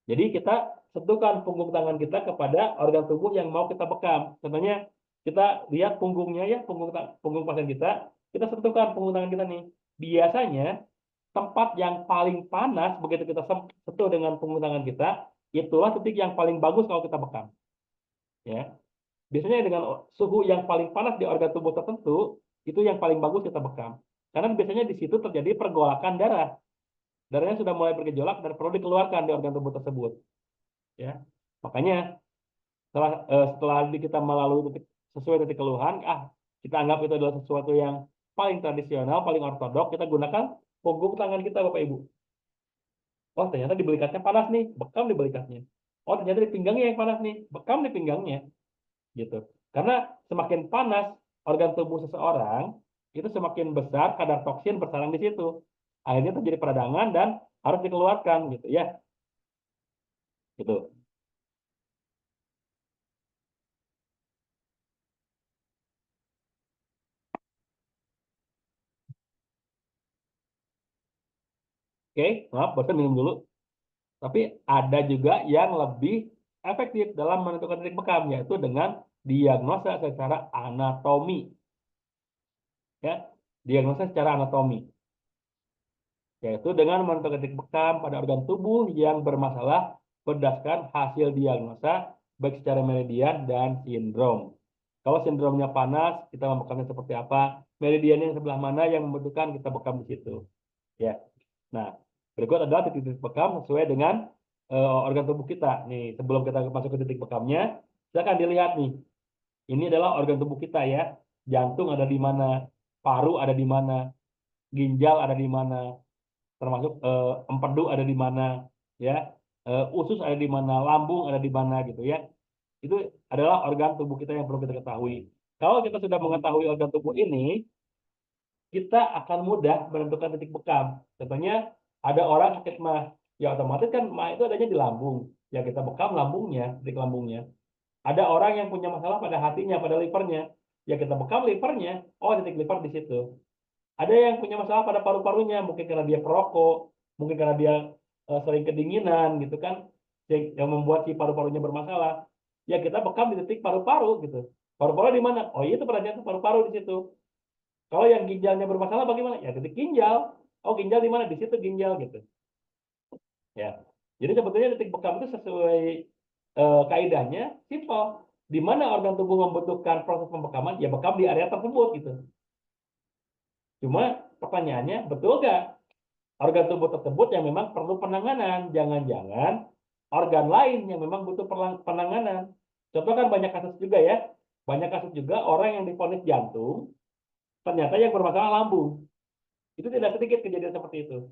Jadi kita sentuhkan punggung tangan kita kepada organ tubuh yang mau kita bekam. Contohnya kita lihat punggungnya ya, punggung pasien kita sentuhkan punggung tangan kita nih. Biasanya tempat yang paling panas begitu kita sentuh dengan punggung tangan kita, itulah titik yang paling bagus kalau kita bekam. Ya, biasanya dengan suhu yang paling panas di organ tubuh tertentu, itu yang paling bagus kita bekam. Karena biasanya di situ terjadi pergolakan darah. Darahnya sudah mulai bergejolak dan perlu dikeluarkan di organ tubuh tersebut. Ya, makanya setelah kita melalui sesuai titik keluhan, kita anggap itu adalah sesuatu yang paling tradisional, paling ortodok, kita gunakan punggung tangan kita, Bapak Ibu. Oh, ternyata di belikatnya panas nih, bekam di belikatnya. Oh, ternyata di pinggangnya yang panas nih, bekam di pinggangnya, gitu. Karena semakin panas organ tubuh seseorang, itu semakin besar kadar toksin bersarang di situ. Akhirnya terjadi peradangan dan harus dikeluarkan, gitu ya. Gitu. Oke, maaf, bosan minum dulu. Tapi ada juga yang lebih efektif dalam menentukan titik bekam, yaitu dengan diagnosa secara anatomi. Ya, diagnosa secara anatomi, yaitu dengan menentukan titik bekam pada organ tubuh yang bermasalah berdasarkan hasil diagnosa baik secara meridian dan sindrom. Kalau sindromnya panas, kita membekamnya seperti apa? Meridiannya yang sebelah mana yang membutuhkan kita bekam di situ. Ya. Nah, berikut adalah titik-titik bekam sesuai dengan organ tubuh kita. Nih, sebelum kita masuk ke titik bekamnya, silakan dilihat nih. Ini adalah organ tubuh kita ya. Jantung ada di mana, paru ada di mana, ginjal ada di mana, termasuk empedu ada di mana, ya, usus ada di mana, lambung ada di mana gitu ya. Itu adalah organ tubuh kita yang perlu kita ketahui. Kalau kita sudah mengetahui organ tubuh ini, kita akan mudah menentukan titik bekam. Contohnya ada orang sakit mah, ya otomatis kan mah itu adanya di lambung. Ya kita bekam lambungnya, titik lambungnya. Ada orang yang punya masalah pada hatinya, pada livernya. Ya kita bekam livernya. Oh, titik liver di situ. Ada yang punya masalah pada paru-parunya, mungkin karena dia perokok, mungkin karena dia sering kedinginan gitu kan, yang membuat si paru-parunya bermasalah. Ya kita bekam di titik paru-paru gitu. Paru-paru di mana? Oh iya itu perhatian paru-paru di situ. Kalau yang ginjalnya bermasalah bagaimana? Ya titik ginjal. Oh ginjal di mana? Di situ ginjal gitu. Ya. Jadi sebetulnya titik bekam itu sesuai kaidahnya simpel. Di mana organ tubuh membutuhkan proses pembekaman, ya bekam di area tersebut gitu. Cuma pertanyaannya, betul nggak organ tubuh tersebut yang memang perlu penanganan? Jangan-jangan organ lain yang memang butuh penanganan. Contoh kan banyak kasus juga ya. Banyak kasus juga orang yang divonis jantung, ternyata yang bermasalah lambung. Itu tidak sedikit kejadian seperti itu.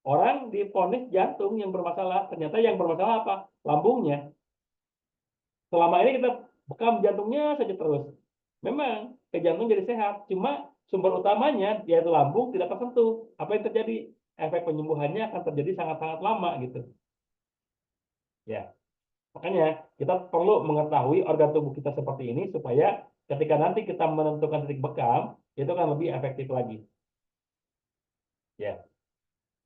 Orang divonis jantung yang bermasalah, ternyata yang bermasalah apa? Lambungnya. Selama ini kita bekam jantungnya saja terus. Memang ke jantung jadi sehat, cuma sumber utamanya yaitu lambung tidak tersentuh. Apa yang terjadi? Efek penyembuhannya akan terjadi sangat-sangat lama gitu. Ya, makanya kita perlu mengetahui organ tubuh kita seperti ini supaya ketika nanti kita menentukan titik bekam itu akan lebih efektif lagi. Ya,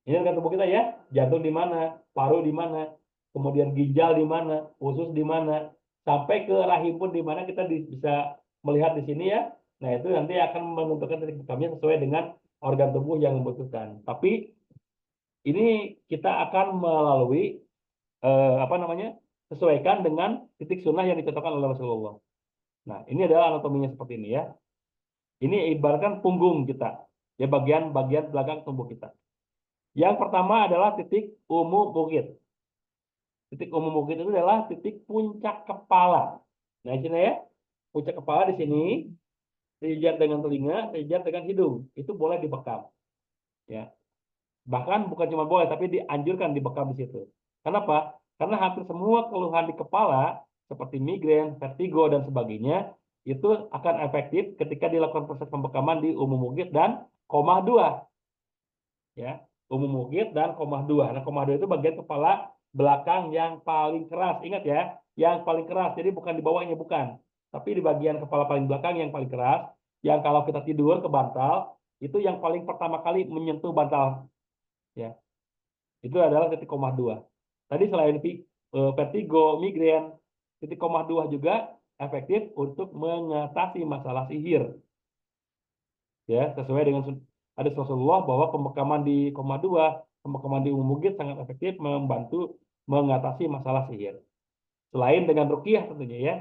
ini organ tubuh kita ya, jantung di mana, paru di mana, kemudian ginjal di mana, usus di mana, sampai ke rahim pun di mana kita bisa melihat di sini ya. Nah, itu nanti akan menentukan titik bekamnya sesuai dengan organ tubuh yang membutuhkan. Tapi ini kita akan melalui apa namanya? Sesuaikan dengan titik sunnah yang dicontohkan oleh Rasulullah. Nah, ini adalah anatominya seperti ini ya. Ini ibaratkan punggung kita, ya bagian-bagian belakang tubuh kita. Yang pertama adalah titik umum bukit. Titik umum bukit itu adalah titik puncak kepala. Nah, di sini ya. puncak kepala di sini, sejajar dengan telinga, sejajar dengan hidung. Itu boleh dibekam. Ya. Bahkan bukan cuma boleh, tapi dianjurkan dibekam di situ. Kenapa? Karena hampir semua keluhan di kepala, seperti migrain, vertigo, dan sebagainya, itu akan efektif ketika dilakukan proses pembekaman di umum ugit dan koma 2. Ya, umum ugit dan koma 2. Nah, koma 2 itu bagian kepala belakang yang paling keras. Ingat ya, yang paling keras. Jadi bukan di bawahnya, bukan. Tapi di bagian kepala paling belakang yang paling keras, yang kalau kita tidur ke bantal, itu yang paling pertama kali menyentuh bantal. Ya, itu adalah titik koma 2. Tadi selain vertigo, migrain, titik koma 2 juga efektif untuk mengatasi masalah sihir. Ya, sesuai dengan hadis Rasulullah bahwa pembekaman di koma 2, pembekaman di umum ugit sangat efektif membantu mengatasi masalah sihir. Selain dengan ruqyah tentunya ya.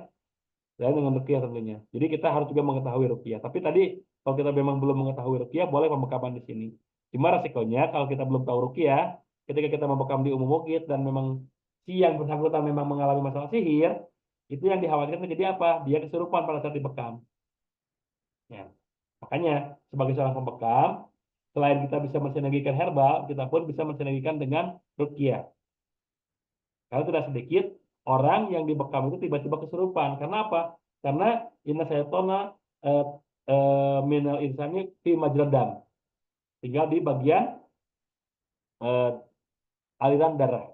Selain dengan ruqyah tentunya. Jadi kita harus juga mengetahui ruqyah. Tapi tadi kalau kita memang belum mengetahui ruqyah, boleh pembekaman di sini. Cuma resikonya kalau kita belum tahu ruqyah, ketika kita membekam di umum ugit dan memang si yang bersangkutan memang mengalami masalah sihir, itu yang dikhawatirkan terjadi apa? Dia kesurupan pada saat dibekam. Ya. Makanya sebagai seorang pembekam, selain kita bisa mensinergikan herbal, kita pun bisa mensinergikan dengan ruqyah. Karena tidak sedikit orang yang dibekam itu tiba-tiba kesurupan. Karena apa? Karena inna syaitona eh, minal insani fi majrad dam. Tinggal di bagian eh, aliran darah.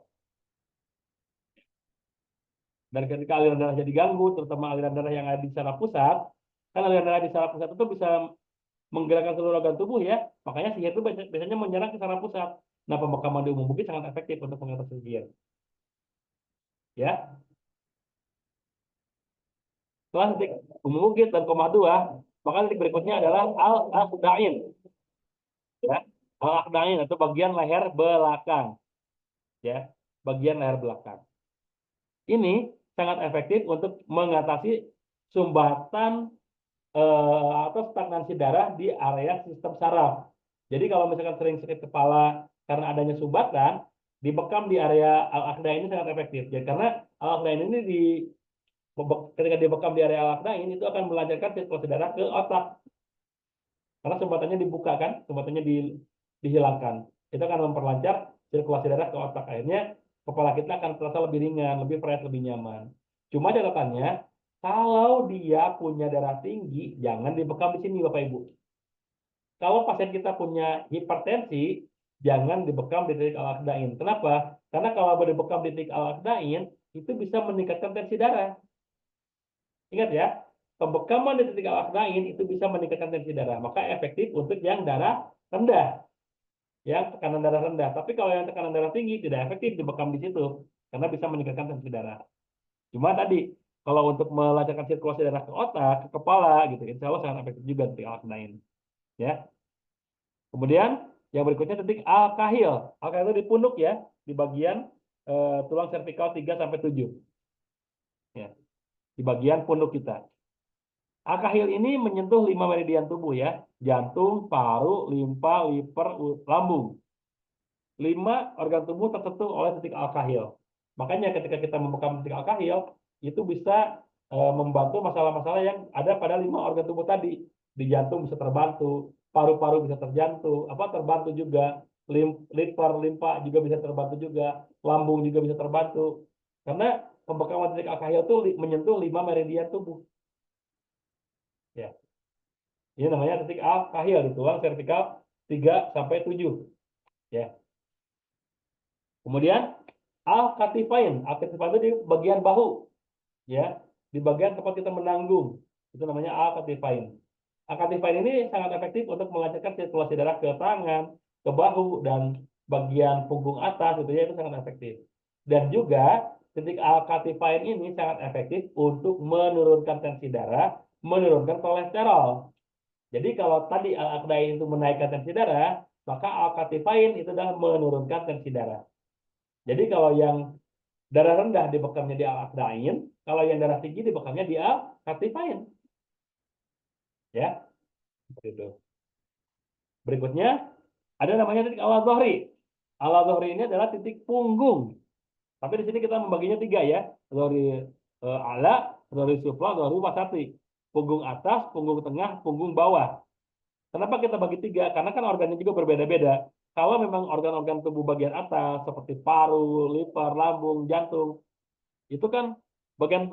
Dan ketika aliran darahnya diganggu, terutama aliran darah yang ada di saraf pusat, kan aliran darah di saraf pusat itu bisa menggerakkan seluruh organ tubuh ya. Makanya sihir itu biasanya menyerang ke saraf pusat. Nah, pembekaman di umum mungkin sangat efektif untuk mengatasi sihir. Ya, setelah titik umum ugit dan koma 2, maka titik berikutnya adalah al-aqdain. Ya, al-aqdain atau bagian leher belakang. Ya, bagian leher belakang. Ini sangat efektif untuk mengatasi sumbatan atau stagnasi darah di area sistem saraf. Jadi kalau misalkan sering sakit kepala karena adanya sumbatan, dibekam di area al-aqdain ini sangat efektif. Jadi karena al-aqdain ini ketika dibekam di area al-aqdain itu akan melancarkan sirkulasi darah ke otak. Karena sumbatannya dibuka kan, sumbatannya dihilangkan. Itu akan memperlancar sirkulasi darah ke otak. Akhirnya kepala kita akan terasa lebih ringan, lebih fresh, lebih nyaman. Cuma catatannya, kalau dia punya darah tinggi, jangan dibekam di sini Bapak Ibu. Kalau pasien kita punya hipertensi, jangan dibekam di titik al-aqdain. Kenapa? Karena kalau dibekam di titik al-aqdain, itu bisa meningkatkan tensi darah. Ingat ya, pembekaman di titik al-aqdain itu bisa meningkatkan tensi darah. Maka efektif untuk yang darah rendah, yang tekanan darah rendah. Tapi kalau yang tekanan darah tinggi tidak efektif dibekam di situ karena bisa meningkatkan tensi darah. Cuma tadi kalau untuk melancarkan sirkulasi darah ke otak, ke kepala gitu, insya Allah sangat efektif juga titik al-aqdain. Ya. Kemudian yang berikutnya titik al-kahil. Al-kahil itu di punuk ya, di bagian tulang servikal 3 sampai 7. Ya, di bagian punuk kita. Al-kahil ini menyentuh 5 meridian tubuh ya, jantung, paru, limpa, liver, lambung. 5 organ tubuh tersentuh oleh titik al-kahil. Makanya ketika kita membekam titik al-kahil, itu bisa membantu masalah-masalah yang ada pada 5 organ tubuh tadi. Di jantung bisa terbantu, paru-paru bisa terbantu juga, liver, limpa juga bisa terbantu juga, lambung juga bisa terbantu. Karena pembekaman titik al-kahil itu menyentuh 5 meridian tubuh. Ya. Ini namanya titik al-kahil di tulang servikal 3 sampai 7. Ya. Kemudian al-katifain. Al-katifain itu di bagian bahu, ya, di bagian tempat kita menanggung. Itu namanya al-katifain. Al-katifain ini sangat efektif untuk melancarkan sirkulasi darah ke tangan, ke bahu dan bagian punggung atas itu ya, itu sangat efektif. Dan juga titik al-katifain ini sangat efektif untuk menurunkan tensi darah, menurunkan kolesterol. Jadi kalau tadi al-aqdain itu menaikkan tensi darah, maka al-katifain itu adalah menurunkan tensi darah. Jadi kalau yang darah rendah dibekamnya di al-aqdain, kalau yang darah tinggi dibekamnya di al-katifain. Ya, seperti itu. Berikutnya ada namanya titik al-dhahri. Al-dhahri ini adalah titik punggung. Tapi di sini kita membaginya 3 ya. Dhahri ala, dhahri sufla, dhahri wasati. punggung atas, punggung tengah, punggung bawah. Kenapa kita bagi tiga? Karena kan organnya juga berbeda-beda. Kalau memang organ-organ tubuh bagian atas seperti paru, liver, lambung, jantung, itu kan bagian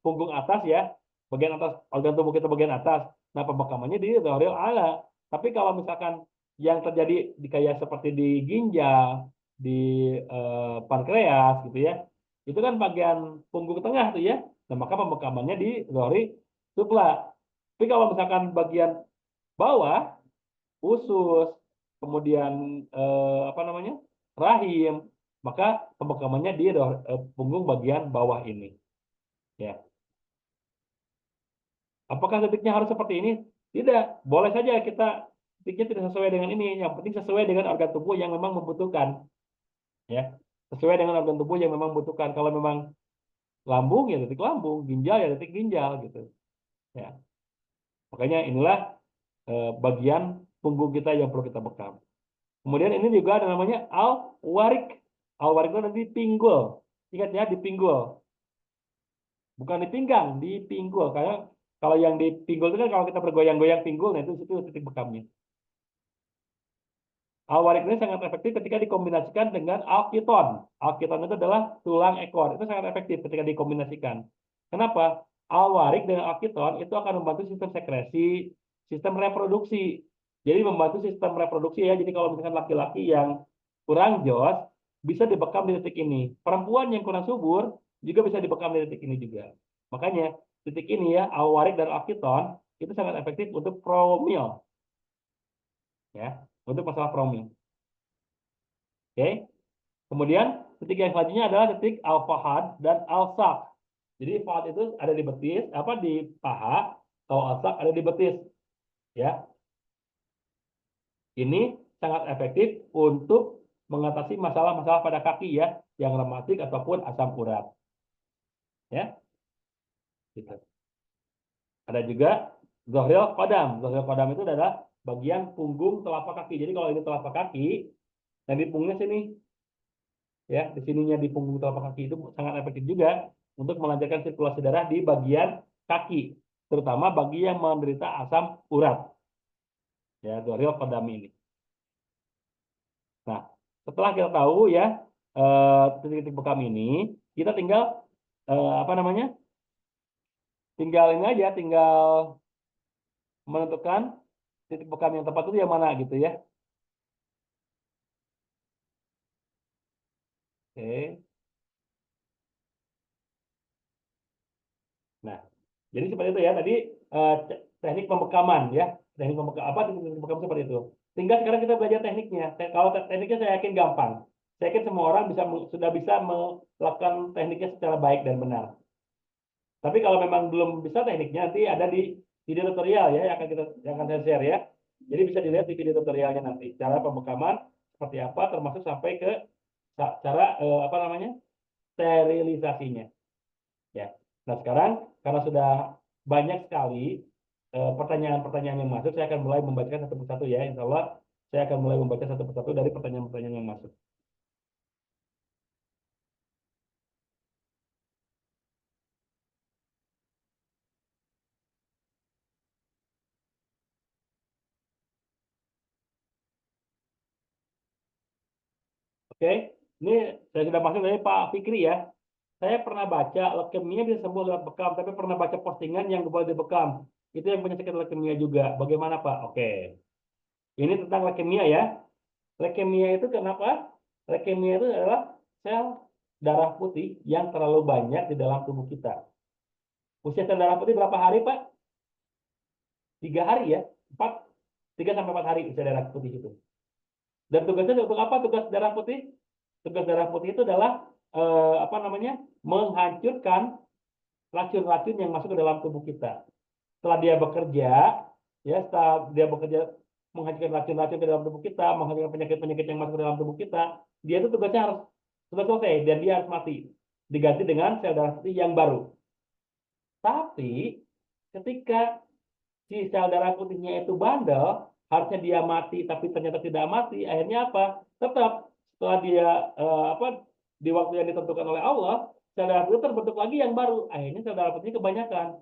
punggung atas ya, bagian atas organ tubuh kita bagian atas. Nah, pembekamannya di dhahril ala. Tapi kalau misalkan yang terjadi di kayak seperti di ginjal, di pankreas gitu ya, itu kan bagian punggung tengah tuh ya. Nah, maka pembekamannya di dhahril supla. Tapi kalau misalkan bagian bawah, usus, kemudian apa namanya, rahim, maka pembekamannya di punggung bagian bawah ini. Ya, apakah titiknya harus seperti ini? Tidak, boleh saja kita titiknya tidak sesuai dengan ini. Yang penting sesuai dengan organ tubuh yang memang membutuhkan. Ya, sesuai dengan organ tubuh yang memang membutuhkan. Kalau memang lambung ya titik lambung, ginjal ya titik ginjal gitu. Ya, makanya inilah bagian punggung kita yang perlu kita bekam. Kemudian ini juga ada namanya al-warik. Al-warik itu ada di pinggul. Ingat ya, di pinggul. Bukan di pinggang, di pinggul. Karena kalau yang di pinggul itu kan kalau kita bergoyang-goyang pinggul, nah itu titik bekamnya. Al-warik ini sangat efektif ketika dikombinasikan dengan al-kiton. Al-kiton itu adalah tulang ekor. Itu sangat efektif ketika dikombinasikan. Kenapa? Al-warik dengan al-kiton itu akan membantu sistem sekresi, sistem reproduksi. Jadi membantu sistem reproduksi ya. Jadi kalau misalkan laki-laki yang kurang jos, bisa dibekam di titik ini. Perempuan yang kurang subur juga bisa dibekam di titik ini juga. Makanya titik ini ya, al-warik dan al-kiton itu sangat efektif untuk promil. Ya, untuk masalah promil. Oke. Kemudian titik yang selanjutnya adalah titik al-fahad dan al-sak. Jadi fahad itu ada di betis, apa di paha, kalau al-sak ada di betis. Ya, ini sangat efektif untuk mengatasi masalah-masalah pada kaki ya, yang rematik ataupun asam urat. Ya, gitu. Ada juga zohril qadam. Zohril qadam itu adalah bagian punggung telapak kaki. Jadi kalau ini telapak kaki, dan di punggungnya sini, ya di sininya di punggung telapak kaki itu sangat efektif juga untuk melancarkan sirkulasi darah di bagian kaki, terutama bagi yang menderita asam urat. Ya, Zohril qadam ini. Nah, setelah kita tahu ya titik-titik bekam ini, kita tinggal apa namanya? Tinggal ini aja, tinggal menentukan titik bekam yang tepat itu yang mana gitu ya. Oke. Nah, jadi seperti itu ya tadi teknik pembekaman ya. Teknik pembekaman apa teknik pembekaman seperti itu. Tinggal sekarang kita belajar tekniknya. Kalau tekniknya saya yakin gampang. Saya yakin semua orang sudah bisa melakukan tekniknya secara baik dan benar. Tapi kalau memang belum bisa tekniknya nanti ada di video tutorial ya yang akan saya share ya. Jadi bisa dilihat di video tutorialnya nanti cara pembekaman seperti apa termasuk sampai ke cara apa namanya? Sterilisasinya. Ya. Nah, sekarang karena sudah banyak sekali pertanyaan-pertanyaan yang masuk, saya akan mulai membacakan satu persatu ya. Insya Allah saya akan mulai membaca satu persatu dari pertanyaan-pertanyaan yang masuk. Oke, ini saya sudah masuk dari Pak Fikri ya. Saya pernah baca leukemia bisa sembuh lewat bekam, tapi pernah baca postingan yang boleh dibekam. Itu yang punya sakit leukemia juga. Bagaimana Pak? Oke, ini tentang leukemia ya. Leukemia itu kenapa? Leukemia itu adalah sel darah putih yang terlalu banyak di dalam tubuh kita. Usia sel darah putih berapa hari, Pak? 3 hari ya? 3 sampai 4 hari usia darah putih itu. Dan tugasnya untuk apa tugas darah putih? Tugas darah putih itu adalah apa namanya? Menghancurkan racun-racun yang masuk ke dalam tubuh kita. Setelah dia bekerja, ya setelah dia bekerja menghancurkan racun-racun ke dalam tubuh kita, menghancurkan penyakit-penyakit yang masuk ke dalam tubuh kita, dia itu tugasnya harus sudah selesai dan dia harus mati. Diganti dengan sel darah putih yang baru. Tapi ketika si sel darah putihnya itu bandel, harusnya dia mati tapi ternyata tidak mati, akhirnya apa? Tetap setelah dia apa di waktu yang ditentukan oleh Allah, sel darah putih terbentuk lagi yang baru. Akhirnya sel darah putihnya kebanyakan.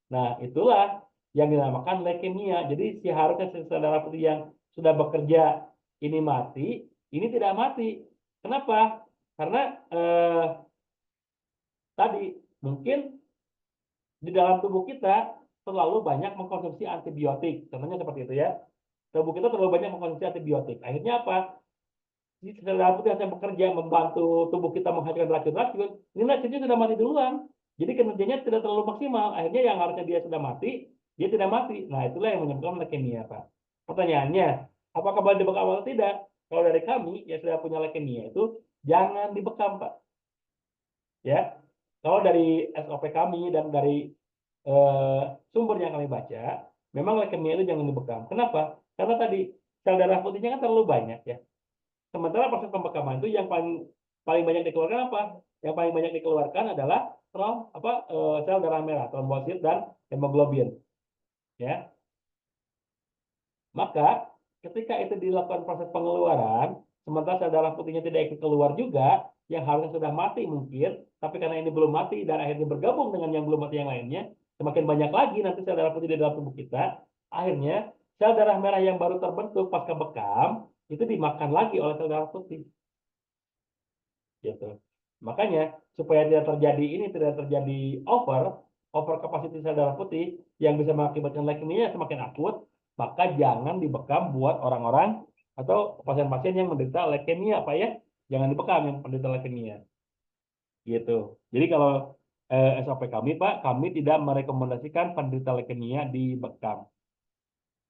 Nah, itulah yang dinamakan leukemia. Jadi seharusnya sel darah putih yang sudah bekerja ini mati, ini tidak mati. Kenapa? Karena tadi mungkin di dalam tubuh kita terlalu banyak mengkonsumsi antibiotik. Contohnya seperti itu ya. Tubuh kita terlalu banyak mengkonsumsi antibiotik. Akhirnya apa? Si sel darah putih yang bekerja membantu tubuh kita menghasilkan racun-racun, ini racunnya sudah mati duluan. Jadi kinerjanya tidak terlalu maksimal. Akhirnya yang harusnya dia sudah mati, dia tidak mati. Nah, itulah yang menyebabkan leukemia, Pak. Pertanyaannya, apakah boleh dibekam atau tidak? Kalau dari kami yang sudah punya leukemia itu jangan dibekam, Pak. Ya, kalau dari SOP kami dan dari sumber yang kami baca, memang leukemia itu jangan dibekam. Kenapa? Karena tadi sel darah putihnya kan terlalu banyak ya. Sementara proses pembekaman itu yang paling paling banyak dikeluarkan apa? Yang paling banyak dikeluarkan adalah sel darah merah, trombosit dan hemoglobin. Ya, maka ketika itu dilakukan proses pengeluaran, sementara sel darah putihnya tidak ikut keluar juga, yang harusnya sudah mati mungkin, tapi karena ini belum mati dan akhirnya bergabung dengan yang belum mati yang lainnya, semakin banyak lagi nanti sel darah putih di dalam tubuh kita, akhirnya sel darah merah yang baru terbentuk pasca bekam itu dimakan lagi oleh sel darah putih. Gitu. Makanya supaya tidak terjadi over capacity sel darah putih yang bisa mengakibatkan leukemia semakin akut, maka jangan dibekam buat orang-orang atau pasien-pasien yang menderita leukemia, Pak ya. Jangan dibekam yang menderita leukemia. Gitu. Jadi kalau SOP kami, Pak, kami tidak merekomendasikan penderita leukemia dibekam.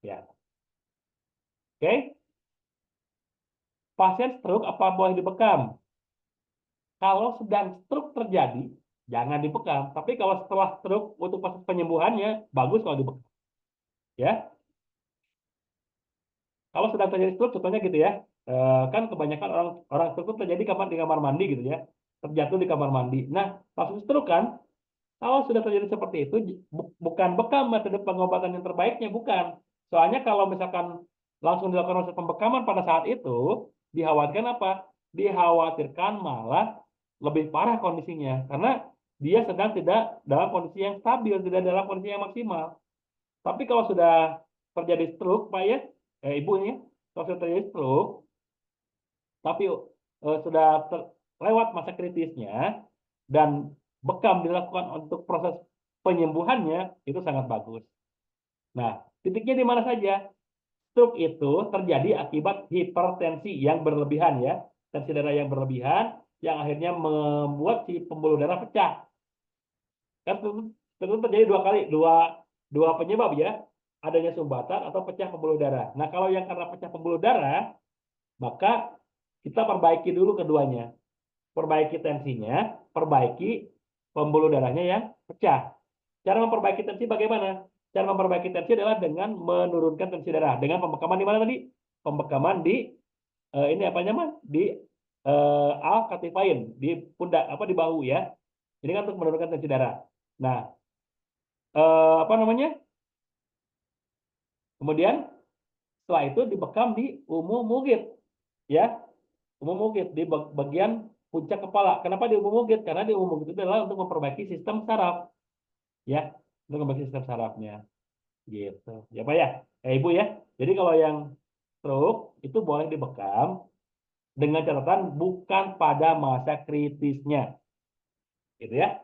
Ya. Oke. Pasien stroke apa boleh dibekam? Kalau sedang stroke terjadi, jangan dibekam. Tapi kalau setelah stroke untuk proses penyembuhannya, bagus kalau dibekam. Ya, kalau sedang terjadi stroke, contohnya gitu ya, kan kebanyakan orang orang stroke terjadi di kamar mandi gitu ya, terjatuh di kamar mandi. Nah, kasus stroke kan, kalau sudah terjadi seperti itu, bukan bekam metode pengobatan yang terbaiknya, bukan. Soalnya kalau misalkan langsung dilakukan proses pembekaman pada saat itu, dikhawatirkan apa? Dikhawatirkan malah lebih parah kondisinya, karena dia sedang tidak dalam kondisi yang stabil, tidak dalam kondisi yang maksimal. Tapi kalau sudah terjadi stroke, Pak ya, Ibu ini, kalau sudah terjadi stroke, tapi sudah lewat masa kritisnya dan bekam dilakukan untuk proses penyembuhannya, itu sangat bagus. Nah, titiknya di mana saja? Stroke itu terjadi akibat hipertensi yang berlebihan ya, tensi darah yang berlebihan, yang akhirnya membuat si pembuluh darah pecah. Kan tentu terjadi dua kali, dua penyebab ya, adanya sumbatan atau pecah pembuluh darah. Nah, kalau yang karena pecah pembuluh darah, maka kita perbaiki dulu keduanya. Perbaiki tensinya, perbaiki pembuluh darahnya yang pecah. Cara memperbaiki tensi bagaimana? Cara memperbaiki tensi adalah dengan menurunkan tensi darah. Dengan pembekaman di mana tadi? Pembekaman di ini apa namanya? Di L-carnitine, di pundak apa di bahu ya. Ini kan untuk menurunkan tensi darah. Nah, apa namanya? Kemudian setelah itu dibekam di umum mugit, ya, umum mugit di bagian puncak kepala. Kenapa di umum mugit? Karena di umum mugit itu adalah untuk memperbaiki sistem saraf, ya, untuk memperbaiki sistem sarafnya, gitu. Ya Pak ya, Ibu ya. Jadi kalau yang stroke itu boleh dibekam dengan catatan bukan pada masa kritisnya, gitu ya.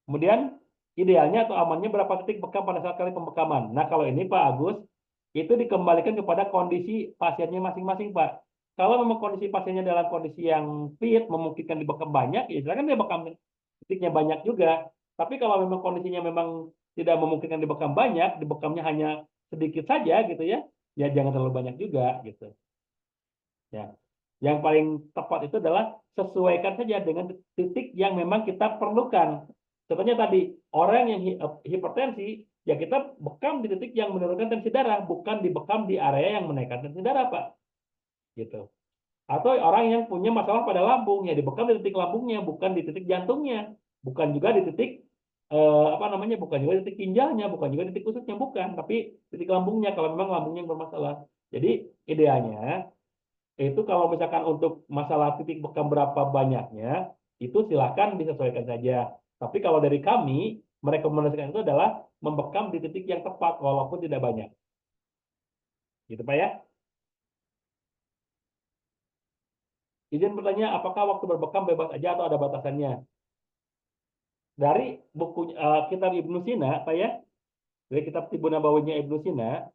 Kemudian idealnya atau amannya berapa detik bekam pada saat kali pembekaman. Nah, kalau ini Pak Agus, itu dikembalikan kepada kondisi pasiennya masing-masing, Pak. Kalau memang kondisi pasiennya dalam kondisi yang fit, memungkinkan dibekam banyak, ya silakan dia bekam detiknya banyak juga. Tapi kalau memang kondisinya memang tidak memungkinkan dibekam banyak, dibekamnya hanya sedikit saja gitu ya, ya jangan terlalu banyak juga gitu. Ya. Yang paling tepat itu adalah sesuaikan saja dengan titik yang memang kita perlukan. Contohnya tadi, orang yang hipertensi, ya kita bekam di titik yang menurunkan tensi darah, bukan dibekam di area yang menaikkan tensi darah, Pak. Gitu. Atau orang yang punya masalah pada lambung, ya dibekam di titik lambungnya, bukan di titik jantungnya, bukan juga di titik apa namanya, bukan juga di titik ginjalnya, bukan juga di titik ususnya, bukan, tapi titik lambungnya kalau memang lambungnya yang bermasalah. Jadi idealnya itu kalau misalkan untuk masalah titik bekam berapa banyaknya, itu silakan disesuaikan saja. Tapi kalau dari kami, merekomendasikan itu adalah membekam di titik yang tepat walaupun tidak banyak. Gitu Pak ya. Izin bertanya, apakah waktu berbekam bebas aja atau ada batasannya? Dari buku kitab Ibnu Sina, Pak ya, dari kitab Tibun Nabawiynya Ibnu Sina,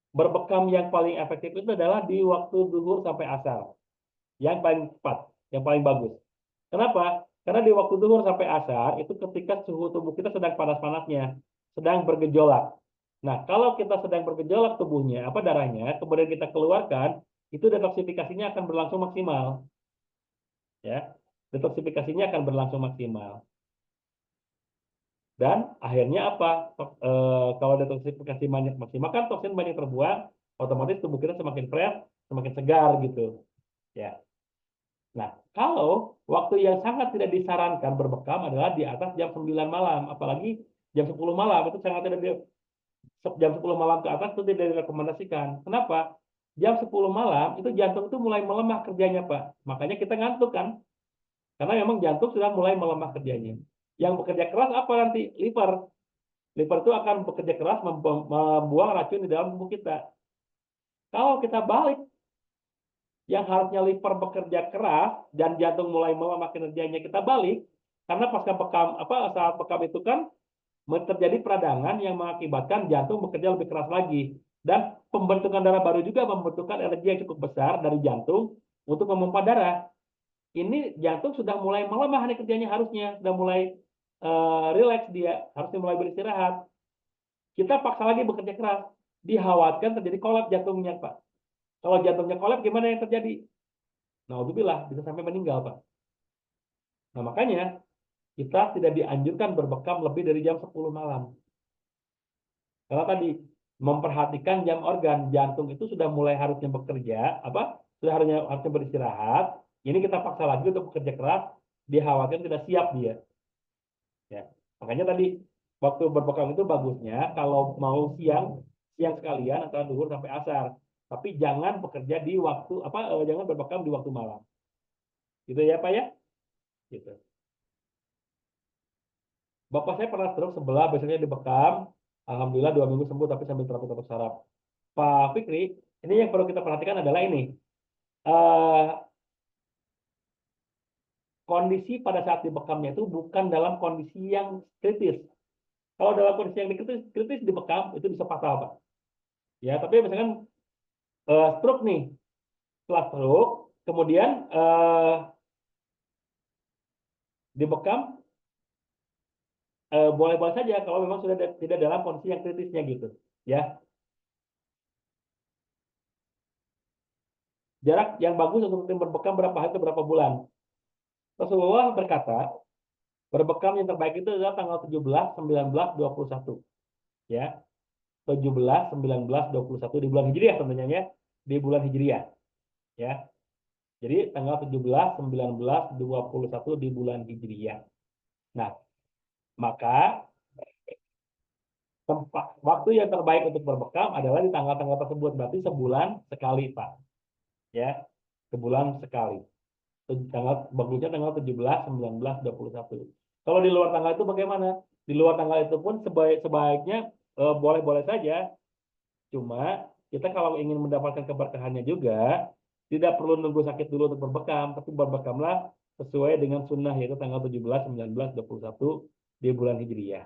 berbekam yang paling efektif itu adalah di waktu zuhur sampai asar. Yang paling tepat, yang paling bagus. Kenapa? Karena di waktu zuhur sampai asar itu ketika suhu tubuh kita sedang panas-panasnya, sedang bergejolak. Nah, kalau kita sedang bergejolak tubuhnya, apa darahnya, kemudian kita keluarkan, itu detoksifikasinya akan berlangsung maksimal. Ya, detoksifikasinya akan berlangsung maksimal. Dan akhirnya apa? Kalau detoksifikasi banyak maksimal kan toksin banyak terbuang, otomatis tubuh kita semakin fresh, semakin segar gitu. Ya. Nah, kalau waktu yang sangat tidak disarankan berbekam adalah di atas jam 9 malam, apalagi jam 10 malam itu sangat tidak jam 10 malam ke atas itu tidak direkomendasikan. Kenapa? Jam 10 malam itu jantung itu mulai melemah kerjanya, Pak. Makanya kita ngantuk kan? Karena memang jantung sudah mulai melemah kerjanya. Yang bekerja keras apa nanti? Liver. Liver itu akan bekerja keras membuang racun di dalam tubuh kita. Kalau kita balik, yang harusnya liver bekerja keras dan jantung mulai melemah kinerjanya kita balik, karena pasca bekam saat bekam itu kan terjadi peradangan yang mengakibatkan jantung bekerja lebih keras lagi dan pembentukan darah baru juga membutuhkan energi yang cukup besar dari jantung untuk memompa darah. Ini jantung sudah mulai melemah nih kerjanya, harusnya sudah mulai rileks, dia harusnya mulai beristirahat. Kita paksa lagi bekerja keras, dikhawatirkan terjadi kolaps jantungnya, Pak. Kalau jantungnya kolaps gimana yang terjadi? Naudzubillah, bisa sampai meninggal, Pak. Nah, makanya kita tidak dianjurkan berbekam lebih dari jam 10 malam. Karena tadi memperhatikan jam organ, jantung itu sudah mulai harusnya bekerja, sudah harusnya beristirahat. Ini kita paksa lagi untuk bekerja keras, dikhawatirkan tidak siap dia. Ya. Makanya tadi waktu berbekam itu bagusnya kalau mau siang sekalian antara zuhur sampai asar. Tapi jangan bekerja di waktu jangan berbekam di waktu malam. Gitu ya, Pak ya? Gitu. Bapak saya pernah stroke sebelah, biasanya dibekam. Alhamdulillah 2 minggu sembuh, tapi sambil terapi otot saraf. Pak Fikri, ini yang perlu kita perhatikan adalah ini. Eh, Kondisi pada saat dibekamnya itu bukan dalam kondisi yang kritis. Kalau dalam kondisi yang kritis dibekam, itu bisa fatal, Pak. Ya, tapi misalkan stroke nih, setelah stroke, kemudian dibekam, boleh-boleh saja kalau memang sudah tidak dalam kondisi yang kritisnya gitu. Ya, jarak yang bagus untuk tim berbekam berapa hari atau berapa bulan. Rasulullah berkata, berbekam yang terbaik itu adalah tanggal 17, 19, 21. Ya, 17, 19, 21 di bulan Hijriah tentunya ya, di bulan Hijriah. Ya, jadi tanggal 17, 19, 21 di bulan Hijriah. Nah, maka waktu yang terbaik untuk berbekam adalah di tanggal-tanggal tersebut, berarti sebulan sekali, Pak. Ya, sebulan sekali. Bagusnya tanggal 17, 19, 21. Kalau di luar tanggal itu bagaimana? Di luar tanggal itu pun sebaiknya boleh-boleh saja. Cuma kita kalau ingin mendapatkan keberkahannya juga tidak perlu nunggu sakit dulu untuk berbekam, tapi berbekamlah sesuai dengan sunnah, yaitu tanggal 17, 19, 21 di bulan Hijriah.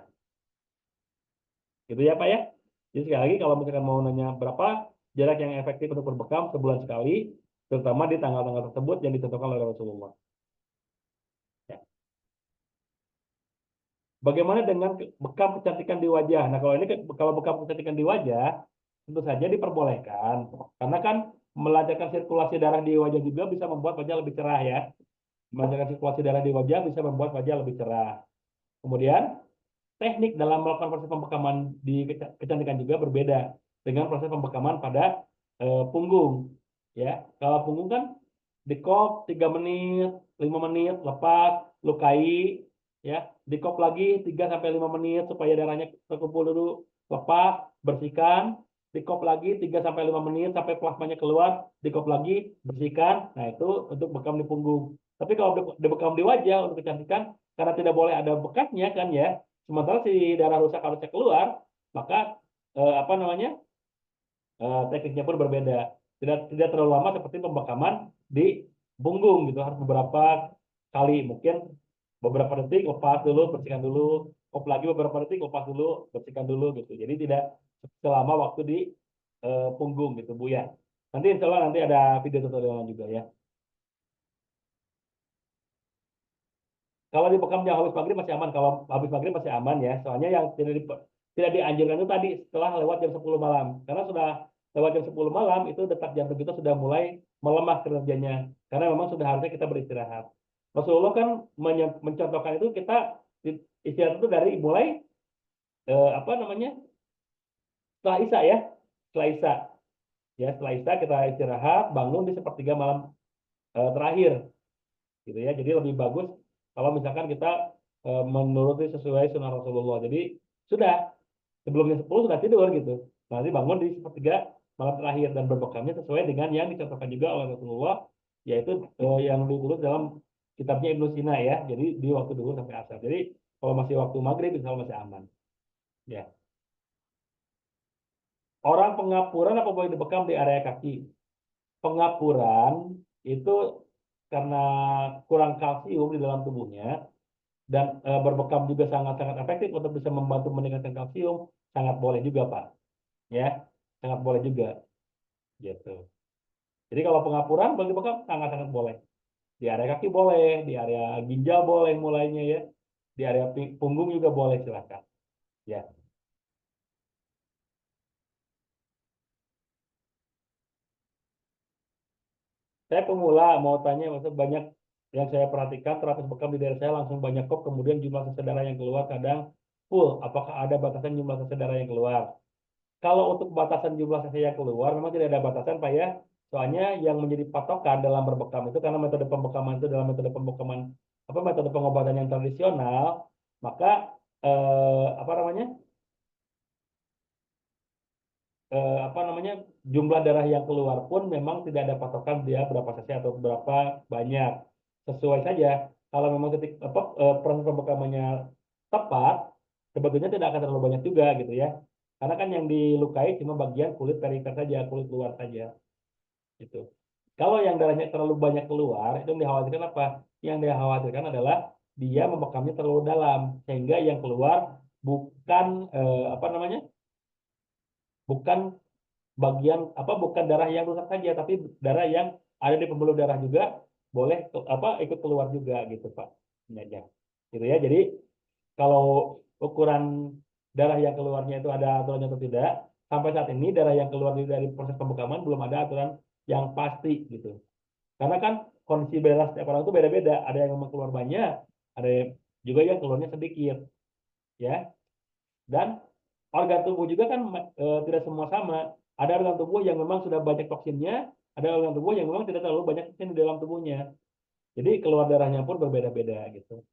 Gitu ya, Pak ya. Jadi sekali lagi kalau misalkan mau nanya berapa jarak yang efektif untuk berbekam sebulan sekali, terutama di tanggal-tanggal tersebut yang ditentukan oleh Rasulullah. Ya. Bagaimana dengan bekam kecantikan di wajah? Nah, kalau bekam kecantikan di wajah, tentu saja diperbolehkan. Karena kan melancarkan sirkulasi darah di wajah juga bisa membuat wajah lebih cerah ya. Melancarkan sirkulasi darah di wajah bisa membuat wajah lebih cerah. Kemudian, teknik dalam melakukan proses pembekaman di kecantikan juga berbeda dengan proses pembekaman pada punggung. Ya, kalau punggung kan dikop 3 menit, 5 menit, lepas, lukai, ya, dikop lagi 3 sampai 5 menit supaya darahnya terkumpul dulu, lepas, bersihkan, dikop lagi 3 sampai 5 menit sampai plasmanya keluar, dikop lagi, bersihkan. Nah, itu untuk bekam di punggung. Tapi kalau dibekam di wajah untuk kecantikan, karena tidak boleh ada bekasnya kan ya, Sementara si darah rusak harusnya keluar, maka apa namanya tekniknya pun berbeda. Tidak terlalu lama seperti pembekaman di punggung gitu, harus beberapa kali, mungkin beberapa detik lepas dulu, bersihkan dulu, lagi beberapa detik lepas dulu, bersihkan dulu gitu. Jadi tidak selama waktu di punggung gitu Bu ya. Nanti insya Allah nanti ada video tutorialnya juga ya. Kalau di bekam jam habis maghrib masih aman. Kalau habis maghrib masih aman ya. Soalnya yang tidak dianjurkan itu tadi setelah lewat jam 10 malam. Karena sudah lewat jam 10 malam itu detak jantung kita sudah mulai melemah kinerjanya. Karena memang sudah harusnya kita beristirahat. Rasulullah kan mencontohkan itu kita istirahat itu dari mulai apa namanya setelah Isya ya. Setelah Isya. Ya, setelah Isya kita istirahat, bangun di sepertiga malam terakhir gitu ya. Jadi lebih bagus kalau misalkan kita menuruti sesuai sunnah Rasulullah. Jadi sudah sebelumnya 10 sudah tidur gitu. Nanti bangun di sepertiga malam terakhir dan berbekamnya sesuai dengan yang dicontohkan juga oleh Rasulullah, yaitu yang ditulis dalam kitabnya Ibnu Sina ya. Jadi di waktu dulu sampai asar. Jadi kalau masih waktu maghrib insya Allah masih aman. Ya. Orang pengapuran apa boleh dibekam di area kaki? Pengapuran itu karena kurang kalsium di dalam tubuhnya dan berbekam juga sangat-sangat efektif untuk bisa membantu meningkatkan kalsium, sangat boleh juga Pak, ya, sangat boleh juga, gitu. Jadi kalau pengapuran bagi bekam sangat-sangat boleh. Di area kaki boleh, di area ginjal boleh mulainya ya, di area punggung juga boleh silakan, ya. Saya pemula mau tanya, maksud banyak yang saya perhatikan terapi bekam di daerah saya langsung banyak kok, kemudian jumlah sisa darah yang keluar kadang full. Apakah ada batasan jumlah sisa darah yang keluar? Kalau untuk batasan jumlah sisa yang keluar memang tidak ada batasan Pak ya. Soalnya yang menjadi patokan dalam berbekam itu karena metode pembekaman itu dalam metode pembekaman apa metode pengobatan yang tradisional, maka apa namanya? Apa namanya jumlah darah yang keluar pun memang tidak ada patokan dia berapa cc atau berapa banyak, sesuai saja. Kalau memang proses pembekamannya tepat, sebetulnya tidak akan terlalu banyak juga gitu ya, karena kan yang dilukai cuma bagian kulit perifer saja, kulit luar saja gitu. Kalau yang darahnya terlalu banyak keluar itu yang dikhawatirkan apa, yang dikhawatirkan adalah dia membekamnya terlalu dalam sehingga yang keluar bukan apa namanya bukan bagian apa bukan darah yang rusak saja tapi darah yang ada di pembuluh darah juga boleh apa ikut keluar juga gitu Pak, ini aja gitu ya. Jadi kalau ukuran darah yang keluarnya itu ada aturannya atau tidak, sampai saat ini darah yang keluar dari proses pembekaman belum ada aturan yang pasti gitu, karena kan kondisi darah setiap orang itu beda-beda, ada yang memang keluar banyak, ada juga yang keluarnya sedikit ya. Dan organ tubuh juga kan tidak semua sama. Ada organ tubuh yang memang sudah banyak toksinnya, ada organ tubuh yang memang tidak terlalu banyak toksin di dalam tubuhnya. Jadi keluar darahnya pun berbeda-beda gitu.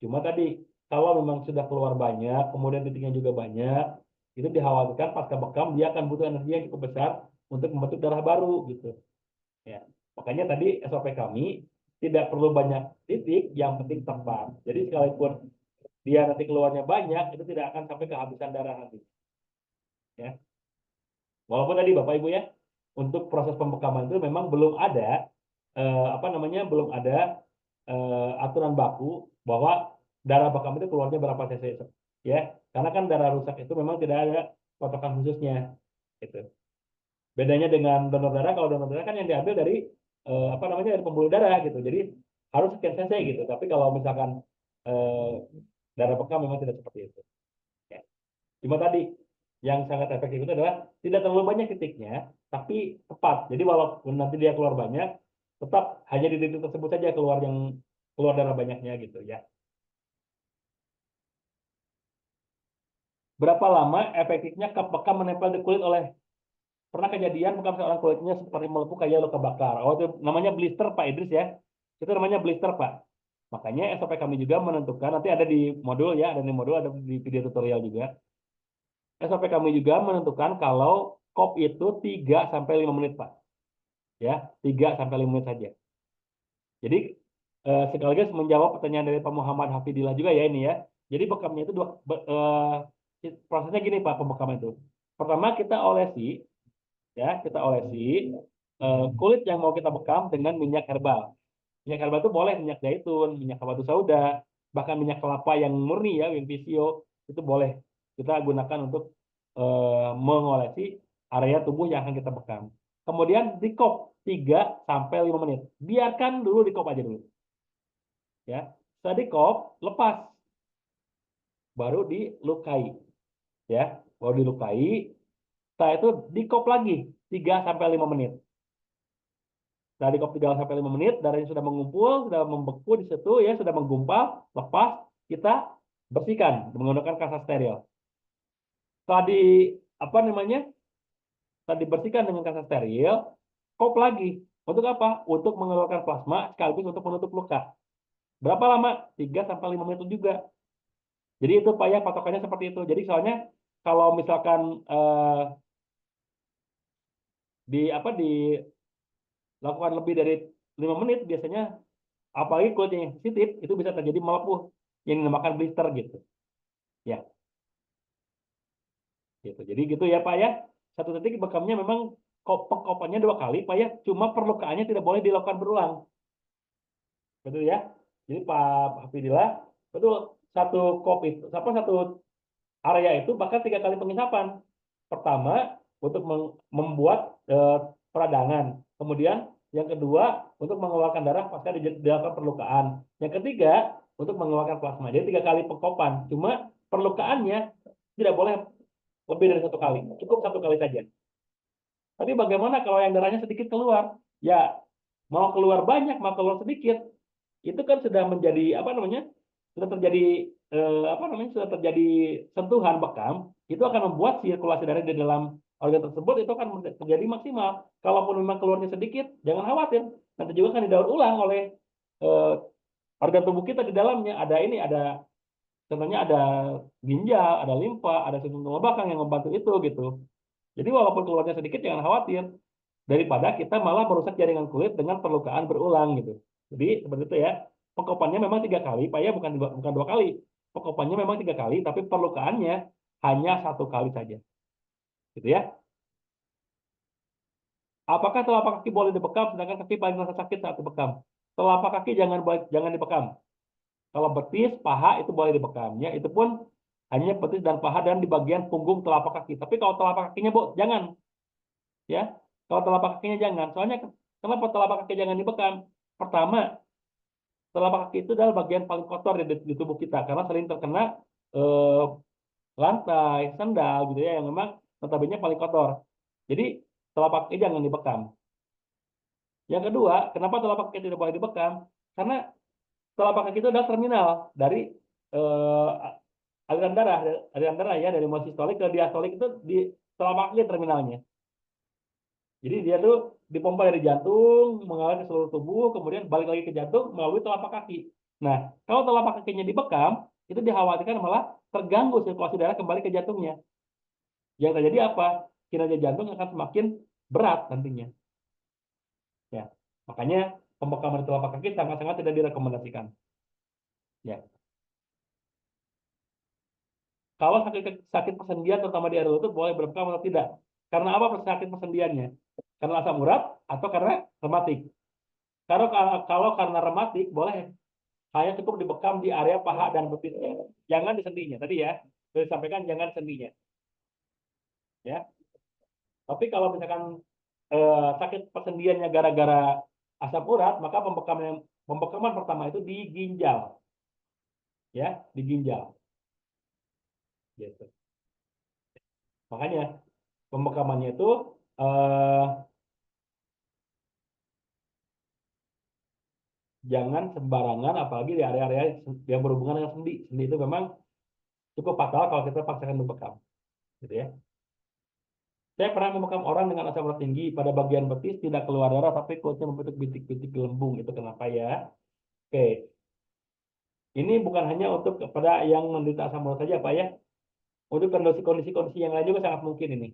Cuma tadi kalau memang sudah keluar banyak, kemudian titiknya juga banyak, itu dikhawatirkan pasca bekam dia akan butuh energi yang cukup besar untuk membentuk darah baru gitu. Ya. Makanya tadi SOP kami tidak perlu banyak titik, yang penting tepat. Jadi sekalipun dia nanti keluarnya banyak, itu tidak akan sampai kehabisan darah nanti. Ya. Walaupun tadi Bapak Ibu ya, untuk proses pembekaman itu memang belum ada apa namanya belum ada aturan baku bahwa darah bekam itu keluarnya berapa cc ya. Karena kan darah rusak itu memang tidak ada patokan khususnya gitu. Bedanya dengan donor darah, kalau donor darah kan yang diambil dari apa namanya dari pembuluh darah gitu. Jadi harus sekian cc gitu. Tapi kalau misalkan eh, darah bekam memang tidak seperti itu. Ya. Cuma tadi yang sangat efektif itu adalah tidak terlalu banyak titiknya, tapi tepat. Jadi walaupun nanti dia keluar banyak, tetap hanya di titik tersebut saja keluar darah banyaknya gitu ya. Berapa lama efektifnya kap bekam menempel di kulit oleh pernah kejadian bekam seorang kulitnya seperti melepuh kayak luka bakar. Oh itu namanya blister Pak Idris ya. Itu namanya blister Pak. Makanya SOP kami juga menentukan nanti ada di modul ya, ada di modul, ada di video tutorial juga. SOP kami juga menentukan kalau kop itu 3 sampai 5 menit Pak. Ya, 3 sampai 5 menit saja. Jadi sekaligus menjawab pertanyaan dari Pak Muhammad Hafidillah juga ya ini ya. Jadi bekamnya itu prosesnya gini Pak, pembekaman itu. Pertama kita olesi, ya kita olesi kulit yang mau kita bekam dengan minyak herbal. Minyak herbal itu boleh minyak zaitun, minyak habatus sauda, bahkan minyak kelapa yang murni ya, Winvisio itu boleh kita gunakan untuk mengolesi area tubuh yang akan kita bekam. Kemudian di kop 3 sampai 5 menit. Biarkan dulu di kop aja dulu. Ya. Setelah di kop, lepas baru dilukai ya. Baru dilukai, setelah itu di kop lagi 3 sampai 5 menit. Setelah di kop 3 sampai 5 menit, darahnya sudah mengumpul, sudah membeku di situ ya, sudah menggumpal, lepas kita bersihkan menggunakan kasa steril. Setelah di apa namanya? Setelah dibersihkan dengan kasa steril, kop lagi. Untuk apa? Untuk mengeluarkan plasma sekaligus untuk menutup luka. Berapa lama? 3 sampai 5 menit juga. Jadi itu Pak ya, patokannya seperti itu. Jadi soalnya kalau misalkan dilakukan lebih dari 5 menit biasanya, apalagi kulitnya yang sensitif, itu bisa terjadi melepuh yang dinamakan blister gitu. Ya, gitu. Jadi gitu ya Pak ya. Satu detik bekamnya memang pengkopannya 2 kali Pak ya. Cuma perlukaannya tidak boleh dilakukan berulang. Betul ya. Jadi Pak Hafidillah, betul, satu kop itu, satu area itu bahkan 3 kali pengisapan. Pertama untuk membuat peradangan. Kemudian yang kedua untuk mengeluarkan darah pasca dilakukan perlukaan. Yang ketiga untuk mengeluarkan plasma. Jadi 3 kali pengkopan. Cuma perlukaannya tidak boleh lebih dari 1 kali. Cukup 1 kali saja. Tapi bagaimana kalau yang darahnya sedikit keluar? Ya mau keluar banyak, mau keluar sedikit, itu kan sudah menjadi apa namanya? Sudah terjadi apa namanya? Sudah terjadi sentuhan bekam, itu akan membuat sirkulasi darah di dalam organ tersebut itu akan terjadi maksimal. Kalaupun memang keluarnya sedikit, jangan khawatir. Nanti juga akan didaur ulang oleh eh, organ tubuh kita di dalamnya. Ada ini, ada contohnya ada ginjal, ada limfa, ada sistem tulang belakang yang membantu itu gitu. Jadi walaupun keluarnya sedikit, jangan khawatir. Daripada kita malah merusak jaringan kulit dengan perlukaan berulang gitu. Jadi seperti itu ya. Pengkopannya memang 3 kali, Pak ya, bukan 2 kali. Pengkopannya memang 3 kali, tapi perlukaannya hanya 1 kali saja. Gitu ya. Apakah telapak kaki boleh dibekam, sedangkan kaki paling terasa sakit saat dibekam? Telapak kaki jangan dibekam. Kalau betis, paha itu boleh dibekam. Ya, itu pun hanya betis dan paha dan di bagian punggung telapak kaki. Tapi kalau telapak kakinya, Bu, jangan. Ya, kalau telapak kakinya jangan. Soalnya kenapa telapak kaki jangan dibekam? Pertama, telapak kaki itu adalah bagian paling kotor di tubuh kita karena sering terkena eh, lantai, sandal gitu ya yang memang notabene paling kotor. Jadi telapak kaki jangan dibekam. Yang kedua, kenapa telapak kaki tidak boleh dibekam? Karena telapak kaki itu adalah terminal dari eh, aliran darah ya dari mulai sistolik ke diastolik itu di telapak kaki terminalnya. Jadi dia tuh dipompa dari jantung, mengalir ke seluruh tubuh, kemudian balik lagi ke jantung melalui telapak kaki. Nah, kalau telapak kakinya dibekam, itu dikhawatirkan malah terganggu sirkulasi darah kembali ke jantungnya. Yang terjadi apa? Kinerja jantung akan semakin berat nantinya. Ya, makanya pembekaman di telapak kaki sangat-sangat tidak direkomendasikan. Ya, kalau sakit sakit persendian terutama di area lutut boleh berbekam atau tidak? Karena apa sakit persendiannya? Karena asam urat atau karena rematik? Kalau karena rematik boleh hanya cukup dibekam di area paha dan betisnya. Jangan di sendinya. Tadi ya, sudah disampaikan jangan sendinya. Ya. Tapi kalau misalkan sakit persendiannya gara-gara asam urat, maka pembekaman pertama itu di ginjal. Ya, di ginjal. Gitu. Makanya pembekamannya itu eh, jangan sembarangan, apalagi di area-area yang berhubungan dengan sendi. Sendi itu memang cukup fatal kalau kita paksakan membekam. Gitu ya. Saya pernah memekam orang dengan asam urat tinggi pada bagian betis tidak keluar darah tapi kulitnya membentuk bintik-bintik gelembung. Itu kenapa ya? Oke, ini bukan hanya untuk kepada yang menderita asam urat saja Pak ya. Untuk kondisi-kondisi yang lain juga sangat mungkin ini.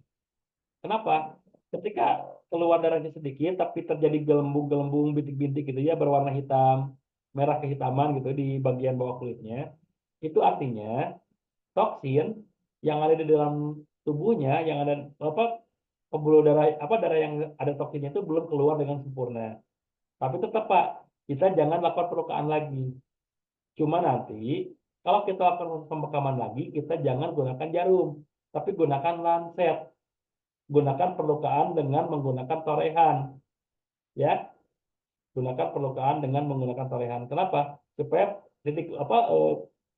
Kenapa? Ketika keluar darahnya sedikit tapi terjadi gelembung-gelembung bintik-bintik gitu ya berwarna hitam, merah kehitaman gitu di bagian bawah kulitnya. Itu artinya toksin yang ada di dalam tubuhnya, yang ada apa pembuluh darah apa darah yang ada toksinnya itu belum keluar dengan sempurna. Tapi tetap Pak, kita jangan lakukan perlukaan lagi. Cuma nanti kalau kita lakukan pembekaman lagi, kita jangan gunakan jarum, tapi gunakan lancet. Gunakan perlukaan dengan menggunakan torehan, ya. Gunakan perlukaan dengan menggunakan torehan. Kenapa? Supaya titik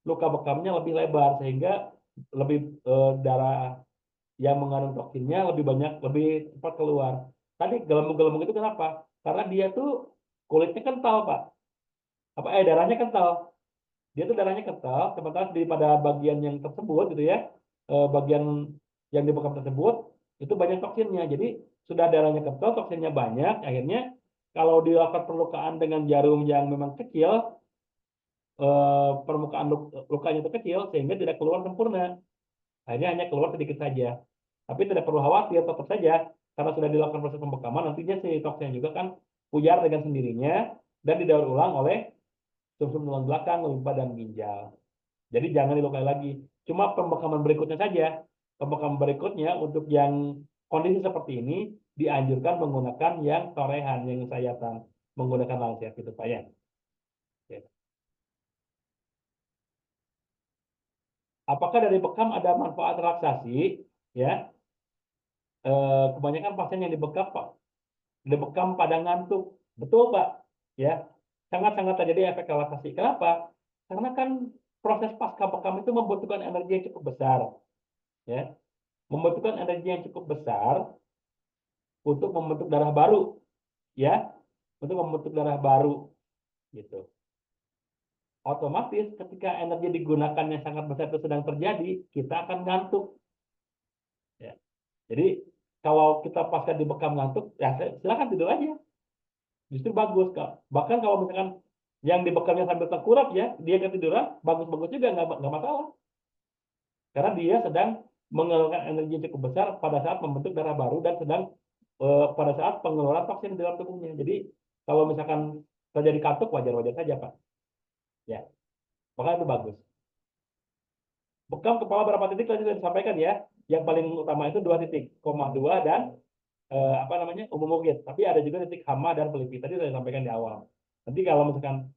luka bekamnya lebih lebar sehingga lebih darah yang mengandung toksinnya lebih banyak, lebih cepat keluar. Tadi gelembung-gelembung itu kenapa? Karena dia tuh kulitnya kental, Pak. Darahnya kental. Dia tuh darahnya kental, sementara di pada bagian yang tersebut gitu ya, bagian yang di bekam tersebut itu banyak toksinnya. Jadi sudah darahnya kental, toksinnya banyak, akhirnya kalau dilakukan perlukaan dengan jarum yang memang kecil, permukaan lukanya itu kecil sehingga tidak keluar sempurna. Akhirnya hanya keluar sedikit saja. Tapi tidak perlu khawatir, tetap saja karena sudah dilakukan proses pembekaman, nantinya si toksinnya juga kan puyar dengan sendirinya dan didaur ulang oleh sumsum tulang belakang, limpa, dan ginjal. Jadi jangan dilukai lagi. Cuma pembekaman berikutnya saja. Pembekaman berikutnya untuk yang kondisi seperti ini dianjurkan menggunakan yang torehan, yang sayatan, menggunakan lancet gitu Pak ya. Oke. Apakah dari bekam ada manfaat relaksasi? Ya, kebanyakan pasien yang dibekam Pak, dibekam pada ngantuk. Betul Pak. Ya, sangat-sangat terjadi efek relaksasi. Kenapa? Karena kan proses pasca bekam itu membutuhkan energi yang cukup besar. Ya, membutuhkan energi yang cukup besar untuk membentuk darah baru, ya, untuk membentuk darah baru, gitu. Otomatis ketika energi digunakannya sangat besar itu sedang terjadi, kita akan ngantuk. Ya. Jadi kalau kita pasca dibekam ngantuk, ya silakan tidur aja, justru bagus kak. Bahkan kalau misalkan yang dibekamnya sambil tengkurap ya, dia ketiduran, bagus-bagus juga nggak masalah, karena dia sedang mengeluarkan energi yang cukup besar pada saat membentuk darah baru dan sedang pada saat pengeluaran toksin di dalam tubuhnya. Jadi kalau misalkan terjadi kantuk wajar-wajar saja Pak. Ya, maka itu bagus. Bekam kepala berapa titik tadi sudah disampaikan ya. Yang paling utama itu 2 titik, koma 2 dan apa namanya umum ugit. Tapi ada juga titik hama dan pelipi. Tadi sudah disampaikan di awal. Nanti kalau misalkan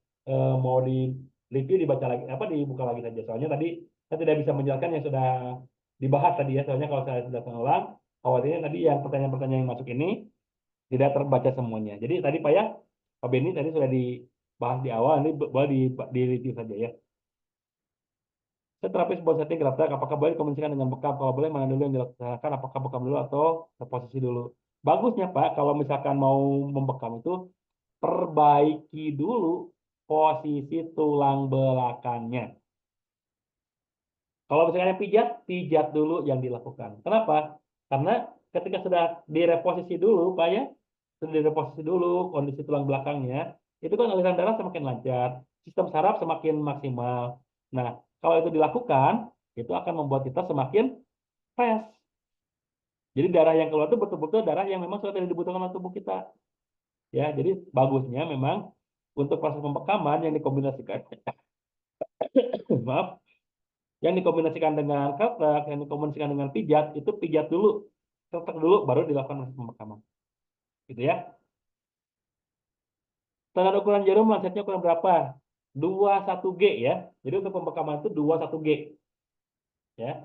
mau di lipi dibaca lagi, apa dibuka lagi saja. Soalnya tadi saya tidak bisa menjelaskan yang sudah dibahas tadi ya. Soalnya kalau saya sudah mengulang, khawatirnya tadi yang pertanyaan-pertanyaan yang masuk ini tidak terbaca semuanya. Jadi tadi Pak ya, Pak Beni tadi sudah dibahas di awal, ini boleh di review saja ya. Saya terapis buat setting gerak, apakah boleh dikomunikasikan dengan bekam? Kalau boleh, mana dulu yang dilaksanakan? Apakah bekam dulu atau posisi dulu? Bagusnya Pak, kalau misalkan mau membekam itu, perbaiki dulu posisi tulang belakangnya. Kalau misalkan pijat, pijat dulu yang dilakukan. Kenapa? Karena ketika sudah direposisi dulu, Pak ya, sudah direposisi dulu kondisi tulang belakangnya, itu kan aliran darah semakin lancar, sistem saraf semakin maksimal. Nah, kalau itu dilakukan, itu akan membuat kita semakin fresh. Jadi darah yang keluar itu betul-betul darah yang memang sudah tidak dibutuhkan oleh tubuh kita. Ya, jadi bagusnya memang untuk proses pembekaman yang dikombinasikan, maaf, yang dikombinasikan dengan ketek, yang dikombinasikan dengan pijat, itu pijat dulu, ketek dulu, baru dilakukan proses pembekaman. Gitu ya. Standar ukuran jarum lancetnya ukuran berapa? 21G ya. Jadi untuk pembekaman itu 21G. Ya.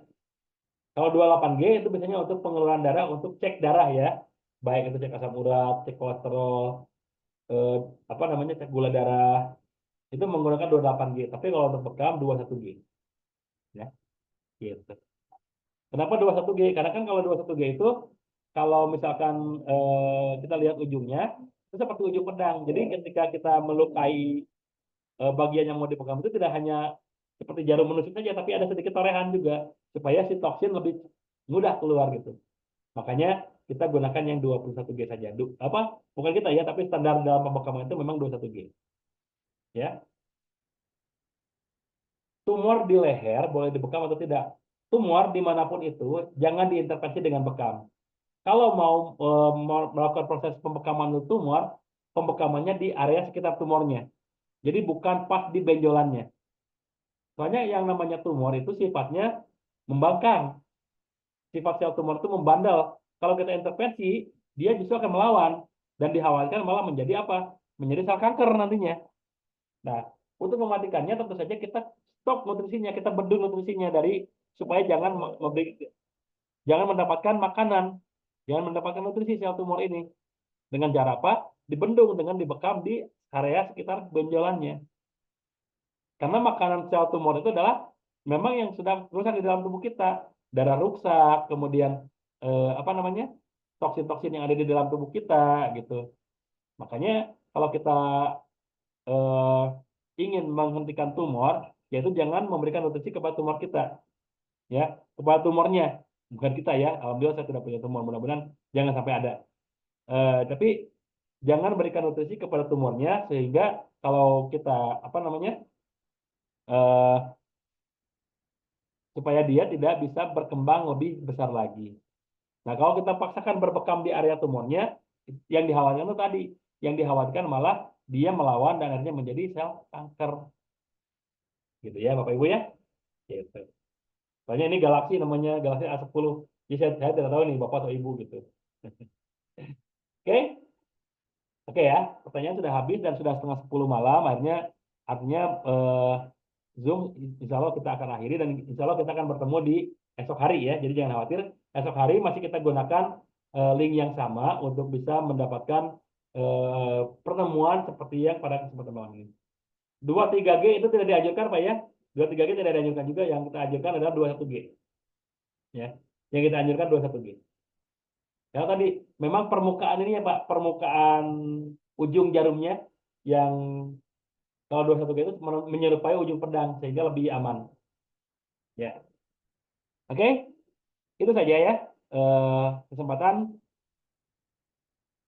Kalau 28G itu biasanya untuk pengeluaran darah untuk cek darah ya. Baik itu cek asam urat, cek kolesterol, eh, apa namanya cek gula darah. Itu menggunakan 28G. Tapi kalau untuk bekam 21G. Ya. Gitu. Kenapa 21G? Karena kan kalau 21G itu kalau misalkan kita lihat ujungnya itu seperti ujung pedang. Jadi ketika kita melukai bagian yang mau dipegang itu tidak hanya seperti jarum menusuk saja, tapi ada sedikit torehan juga supaya si toksin lebih mudah keluar gitu. Makanya kita gunakan yang 21G saja. Apa? Bukan kita ya, tapi standar dalam pembekaman itu memang 21G. Ya. Tumor di leher boleh dibekam atau tidak? Tumor dimanapun itu jangan diintervensi dengan bekam. Kalau mau melakukan proses pembekaman tumor, pembekamannya di area sekitar tumornya. Jadi bukan pas di benjolannya. Soalnya yang namanya tumor itu sifatnya membangkang. Sifat sel tumor itu membandel. Kalau kita intervensi, dia justru akan melawan dan dikhawatirkan malah menjadi apa? Menjadi sel kanker nantinya. Nah, untuk mematikannya tentu saja kita stop nutrisinya, kita bendung nutrisinya dari supaya jangan mendapatkan makanan, jangan mendapatkan nutrisi sel tumor ini. Dengan cara apa? Dibendung dengan dibekam di area sekitar benjolannya. Karena makanan sel tumor itu adalah memang yang sudah rusak di dalam tubuh kita. Darah rusak, kemudian apa namanya? Toksin-toksin yang ada di dalam tubuh kita gitu. Makanya kalau kita eh, ingin menghentikan tumor, yaitu jangan memberikan nutrisi kepada tumor kita, ya, kepada tumornya, bukan kita ya. Alhamdulillah saya tidak punya tumor, mudah-mudahan jangan sampai ada. Tapi jangan berikan nutrisi kepada tumornya sehingga kalau kita apa namanya eh, supaya dia tidak bisa berkembang lebih besar lagi. Nah, kalau kita paksakan berbekam di area tumornya, yang dikhawatirkan itu tadi, yang dikhawatirkan malah dia melawan dan akhirnya menjadi sel kanker, gitu ya, Bapak Ibu ya. Gitu. Soalnya ini galaksi namanya galaksi A10. Jadi saya tidak tahu nih Bapak atau Ibu gitu. Oke, oke ya. Pertanyaan sudah habis dan sudah setengah 10 malam. Akhirnya artinya Zoom insya Allah kita akan akhiri dan insya Allah kita akan bertemu di esok hari ya. Jadi jangan khawatir. Esok hari masih kita gunakan link yang sama untuk bisa mendapatkan pertemuan seperti yang pada kesempatan malam ini. 23G itu tidak dianjurkan Pak ya. 23G tidak dianjurkan juga. Yang kita anjurkan adalah 21G. Ya. Yang kita anjurkan 21G. Ya tadi memang permukaan ini ya Pak, permukaan ujung jarumnya yang kalau 21G itu menyerupai ujung pedang sehingga lebih aman. Ya. Oke, itu saja ya. Kesempatan.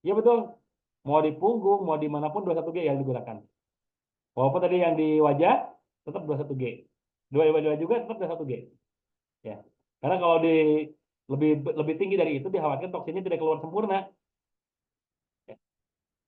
Ya betul. Mau di punggung, mau dimanapun 21G yang digunakan. Walaupun tadi yang di wajah tetap 21G. Dua wajah juga tetap 21G. Ya. Karena kalau di lebih lebih tinggi dari itu dikhawatirkan toksinnya tidak keluar sempurna.